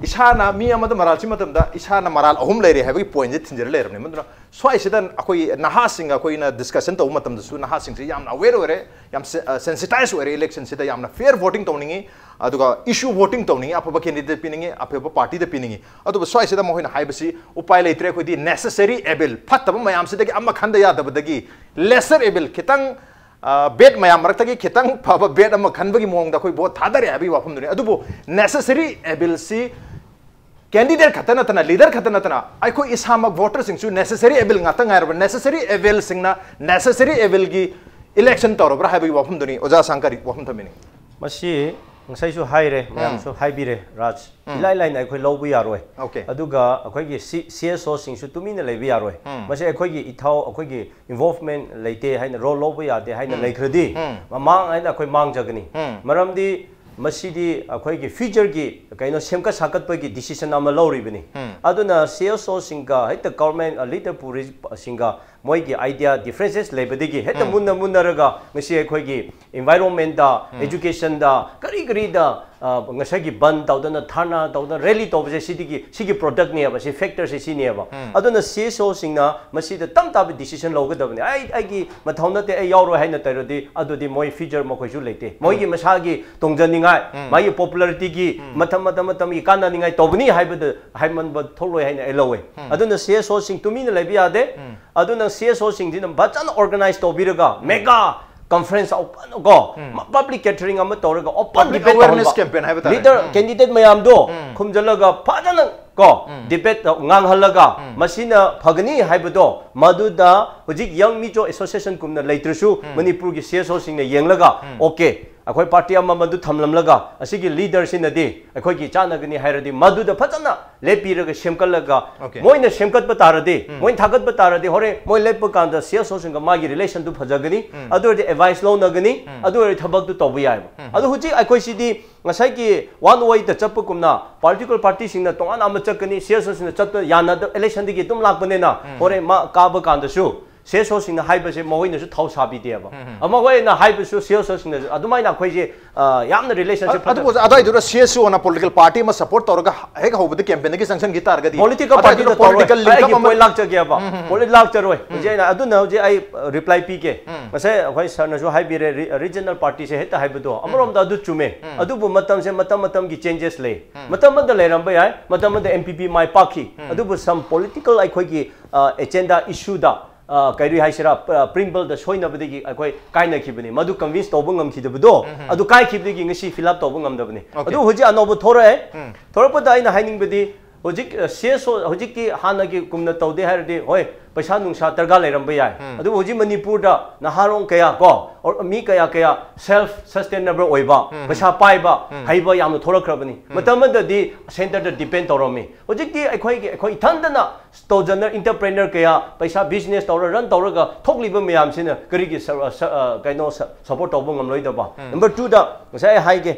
S1: isana mi amada maral si matam da isana maral ahum leire hai bi point je thinjir leire ne mandra swai sida akhoi naha singa khoi na discussion to matam da su naha sing si yam aware ore yam sensitized ore election sida yam na fair voting to ningi aduga issue voting to ningi apaba candidate piningi apaba party da piningi aduba swai sida mo hoina haibasi upai leitre khoi di necessary able phattaba mayam sida ki amma khanda ya dabadagi lesser able kitang bed mayam marakta ki kitang phaba bed amma khanbagi mong da khoi vote thadare abi wafam dune adubu necessary able si candidate khatana tana leader khatana tana ai khoi ishamak voter sing chu necessary able ngata ngai necessary able singna necessary able gi election tawra bra habi wafam duni oja sankari wafam thamini
S4: masi ngai su haire mayam su haibire raj ilai lai nai khoi lobu yaroi aduga akhoi gi cso sing su tumina leibi yaroi masi akhoi gi ithau akhoi gi involvement leite haina role lobu ya de haina leikradi mamang haina akhoi mang jagani maramdi masidi akhoi gi future gi kaino semka sakat pa gi decision ama lori bini aduna CSO singa heta government leader puri singa moi gi idea differences lebedi gi heta munna raga ngasi akhoi gi environment da education da kari da ngasai gi ban tawdana thana tawdana rally tawbje sigi product ni aba si factor si ni aba aduna CSO singna masida tam tab decision logadabni ai gi mathauna te ai yauro haina tarodi adudi moi future mo khoisu leite moi gi masagi tongjaningai mai popularity gi matam gi kana ningai tobni haibada haiman ba tholoi haina elowe aduna CSO sing tumina lebi ade aduna CSO sing din bachan organize tobiraga mega conference open go public catering ama toraga open debate
S1: awareness campaign haibata
S4: leader candidate mayam do khumjalaga phajana ko debate ngang halaga masina phagani haibado maduda hujik young mijo association kumna leitrisu manipur gi CSO sing na yenglaga okay akhoi party ama madu thamlamlaga asigi leader sinadi akhoi gi chanagani hairadi maduda phajana lepiraga semkalaga moina semkat bataradi moin thagat bataradi hore moi lepa kanda CSO sing ma gi relation du phajagani adu advice lo nagani adu thabak du tobu yai adu hujik akhoi sidi ngasai ki one way ta chap kumna political party sing na tongan ama chakani CSO sing na chap yana election digi tum lakbane na hore ma ka ba kanda su CSO sing na haibase moina su thau sabi de ba ama hoi na haibasu CSO sing na adumai na khoi je yamna relationship
S1: adu adai dura CSO na political party ma support toraga hega hobudi campaign gi sanction gi targadi
S4: political party da political link ma point lak chagya ba political lak charoi je na adu na je ai reply pi ke masai khoi sir na jo haibire regional party se heta haibado amarom da adu chume adu bu matam gi changes le matam da le ram ba yai matam da MPP mai pakhi adu bu some political ai khoi gi agenda issue da kairi haisira principal da soina badigi akoi kaina khibani madu convince tobung ngam khidabdo adu kai khibdigi ngasi fill up tobung ngam dabani adu hoji anobu thora ina haining badi hojik CSO hojik ki hana ki kumna tawde hardi hoi paisa nungsa targa leram ba yai adu hoji manipur da naharong kaya ko or mi kaya self sustainable oiba paisa paiba haiba yam thorakrabani matamada di center da depend toromi hojik di akhoi thandana stojaner entrepreneur kaya paisa business tawra run tawraga thokliba mayam sina kari gi kaino support tobung ngam loida ba number 2 da sai haige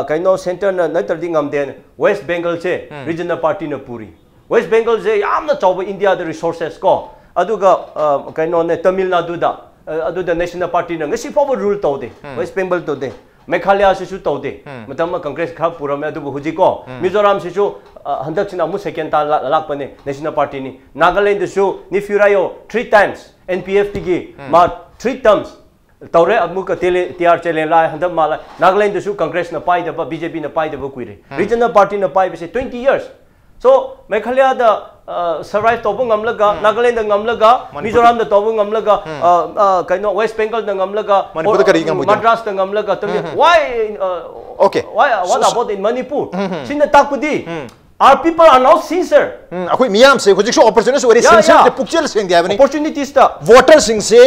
S4: kaino center na natardi ngamden West Bengal che regional party na puri West Bengal je yamna chawba India the resources ko aduga kaino ne Tamil Nadu da aduda national party na ngasi power rule tawde West Bengal tawde Meghalaya se su tawde matam congress kha pura me adubu huji ko Mizoram se su handak china mu second ta lakpane national party ni Nagaland su ni furayo 3 times NPF tigi ma 3 terms tawre amuka tele TR chelen la handam mala Nagaland su congress na pai da BJP na pai da kuire regional party na pai se 20 years so Meghalaya da survive tobung ngamlaga Nagaland ngamlaga Mizoram da tobung ngamlaga kaino West Bengal da ngamlaga Madras da ngamlaga why
S1: okay
S4: what about in Manipur sinna takudi our people are now sincere
S1: akoi miyam se hojik so opportunities ori sincere de pukchel seng dia bani
S4: opportunities ta
S1: voter sing se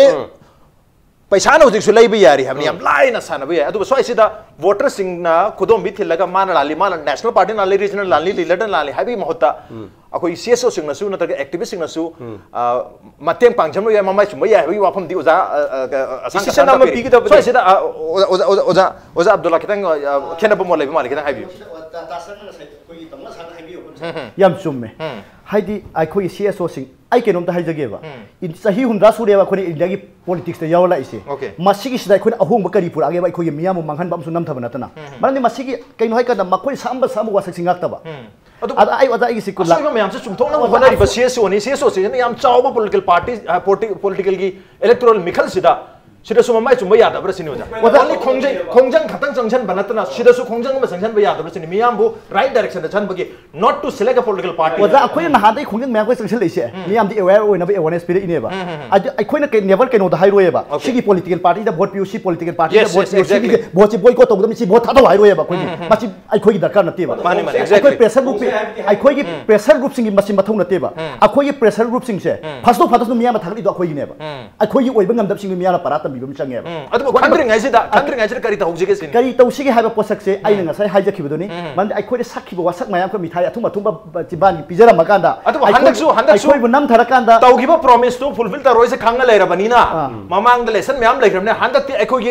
S1: paisa na hojik so lai bi yari hamni am lai na sana bi adu so isida voter sing na khudom bi thilaga mana lali mana national party na regional lali leader lali habi mahota akoi CSO sing na su na ta activist sing na su mateng pangjam lo ya mamai chum ya wi wafam di oza asang
S4: Secy na bi
S1: so isida oza Abdullah kitang khena bo mo lai bi mali kitang habi
S3: yam chumme haidi akhoi CSO sing ai kenom ta haijageba in sahi humda sureba khoni india gi politics te yawla ise masigi sida khoni ahung ba kari pura age ba khoi miyam manghan bam sunam thabana tana marani masigi kaino hai kana makhoi samba wasak singak taba ada ai wada igi sikula
S1: asoi miyam se chumthong na hona ri ba CSO ni CSO se yam chawba political party political gi electoral mikhal sida sida su mamai chumba yada bra sini oja only khongjang khatang changchan banatna sida su khongjang ma changchan ba yada bra sini miyam bu right direction da chan bagi not to select a political party
S3: oja akhoi na hadai khongjang mya koi changchan leise miyam di aware oina ba awareness spirit ine ba akhoi na never keno da hairoi ba sigi political party da vote PUC political party da vote sigi vote boycott tong da mi vote thado hairoi ba khoi machi akhoi gi darkar nate ba akhoi pressure group akhoi gi pressure group singi machi mathong nate ba akhoi gi pressure group sing se fasto miyam thagli do akhoi gi ne ba akhoi gi oiba ngam dab sing miyam la parat तमीबम चंगे
S1: अदु खंद्रिंगाइसिदा करी तौजिगे सिन
S3: करी तौसिगे हाबा पोसक से आइना ngasai हाइजखिबदोनी मन आइखोइ साखिबो वासक मायाम को मिठाई अथुम अथुम चिबान पिजरा मकांदा
S1: अदु हंदकसु
S3: आइखोइ नम थरकांदा
S1: तौगिबो प्रॉमिस तो फुलफिल तरोइसे खांगा लेरबनीना ममांग द लेसन म्याम लेखरबने हंदकति आइखोइ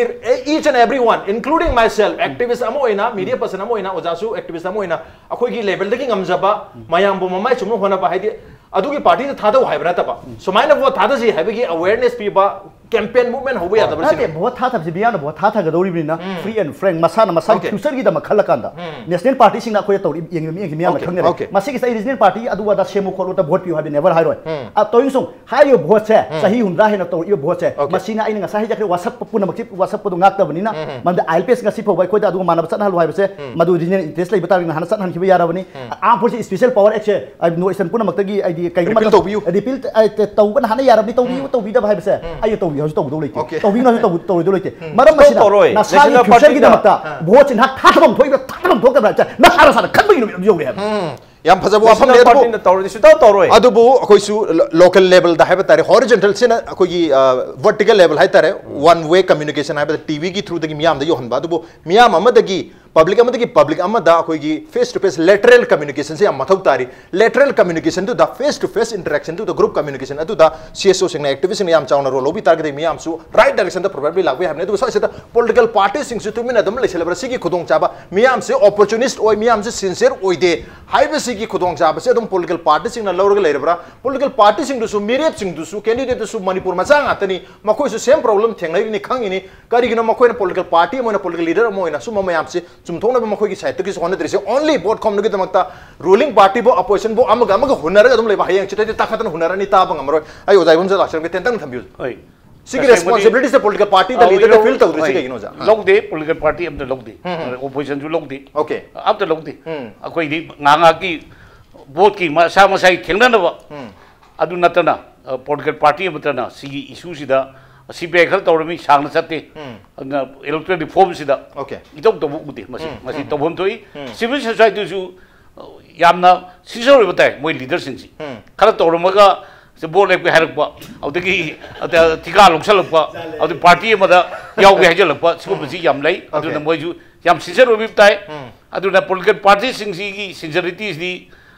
S1: each and everyone including myself activist amo oina media person amo oina ojasu activist amo oina akhoi gi level dagi ngamjaba mayam bo mamai chumno hona ba haidi adugi party ta thada haibra ta ba sumaina bo thada ji haibagi awareness pi ba campaign movement hobe ya da ba
S3: ate bo tha thab ji biya bo tha tha ga dori bina free and frank masana masa future gi da makhala kanda national party sing na khoi tori yeng mi am khang ne masi gi sai regional party adu wa da semo kholo ta vote pi habi never hairoi a toing song hayo vote se sahi humra he na tori yo vote se masina aina nga sahi ja whatsapp puna makti whatsapp pu ngak ta bani na man da ilps nga si pho bai khoi da adu mana ba chan hal hai ba se madu regional interest lai bata na han chan han ki ya ra bani a for special power act se ai no isan puna makta gi ai di kai ma to biu di pil to ban han ya ra bi to bi da bai ba se ai to bi to do leite to bi na to do leite maram masina na sa gi future gi da makta vote na tha thom thoi ba tha thom thok da ba na sa ra sa khan bi no yo le
S1: yam phajabu afam le party na tawri su tawroi adubu akoi su local level da haiba tare horizontal se na akoi gi vertical level hai tare one way communication haiba tv gi through da gi miyam da yo hanba adubu miyam amada gi public amada akoi gi face to face lateral communication se amathau tari lateral communication to the face to face interaction to the group communication adu da cso sing na activist sing yam chawna role obi target miyam su right direction da probably lagwe hamne du sa se political parties sing su tumin adum le celebra sigi khudong chaba miyam se opportunist oi miyam se sincere oi de haiba sigi khudong chaba se adum political parties sing na lawrga lerebra political parties sing du su mirep sing du su candidate du su manipur ma chang atani makoi su same problem thengnai ni khangini kari gina makoi na political party mo na political leader mo na su mayam se chumthongna makoi gi side ki sone drise only vote khom gi damakta ruling party bo opposition bo amaga hunara adum leba hayang chita ta khatan hunara ni ta bang amroi ai ojai bum se lakshar ke tentang thambiu oi sigi responsibility se political party the leader the feel tawdri se gi no ja
S2: logde political party am the logde opposition ju logde
S1: okay
S2: up the logde akoi di nganga ki vote ki sa masai thengna na ba adu natana political party amtana sigi issue sida CPI khal tawrami sangna chatte electoral reform sida
S1: okay
S2: itok to buti masi tobhom thoi civil society ju yamna sisori batai moi leader sing si khala tawramaga se board ek harak pa audagi thika loksalakpa audi party amada yauge hajalakpa sigo bisi yam lai aduna moi ju yam sisori batai aduna political party sing si gi sincerity is di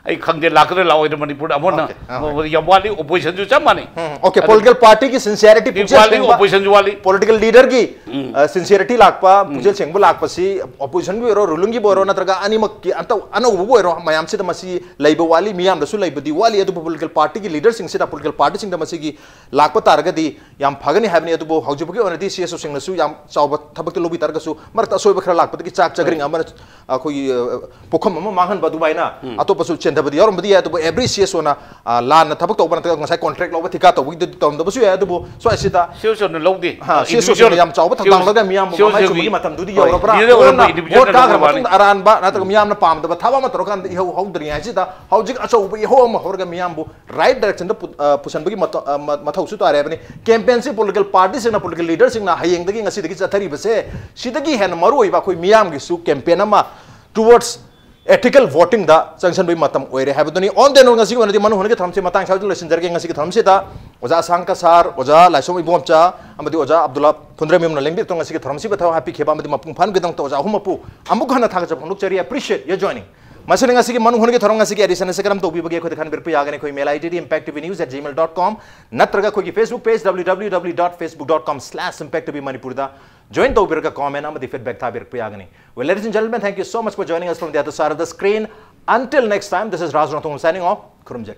S2: ai khangde lakre law in manipur amona yamwali opposition ju chamani
S1: okay political party ki sincerity
S2: opposition ju wali
S1: political leader ki sincerity lakpa pujel sengbu lakpa si opposition bi ro ruling gi boro natraga animak ki anta ano bu ro mayam se masi leiba wali miyam da su leiba di wali adu political party ki leader sing se da political party sing da masi gi lakpa targa di yam phagani habni adu bo hauju gi onadi cso sing na su yam chawba thabak te lobi targa su marta soiba khra lakpa ki chak chagring amana khoi pokham ma manghan ba dubai na atopa su tabadi yarum badi ya to every CSO na lan na thabak to ban ta ngasai contract lo ba thika to wi tom da basu ya to bo so asita
S2: CSO na logdi
S1: CSO na yam chaw ba thang laga miyam ma mai chu matam du di yo ra vote ka ga aran ba na ta miyam na pam da ba thaba ma to kan ho ho dri ya sita hojik aso ba ho ma horga miyam bu right direction da pusan bagi mathau su to are bani campaign se political parties na political leaders na hayeng da gi ngasi da gi chathari ba se sidagi hen maru oi ba khoi miyam gi su campaign ma towards ethical voting da sanction bai matam oire habaduni on den ngasi ko nadi manu honge thamse matang saw lesson jarge ngasi ki thamse ta oja Ashang Kashar oja Laisom Ibomcha amadi oja Abdullah Phundreimayum na lengbi to ngasi ki thamse ba thaw happy kheba amadi mapung phan gedang to oja humapu amuk hana thaga japong chari appreciate your joining masing ngasi ki manu honge thorong ngasi ki edition se karam to bi bagi khoi khan bir pu ya gane khoi mail id impacttvnews@gmail.com natraga khoi ki Facebook page www.facebook.com/impacttvmanipur da join to birga comment amadi feedback tha bir pu ya gane well ladies and gentlemen thank you so much for joining us from the other side of the screen until next time this is Raj Nongthombam signing off kurumjek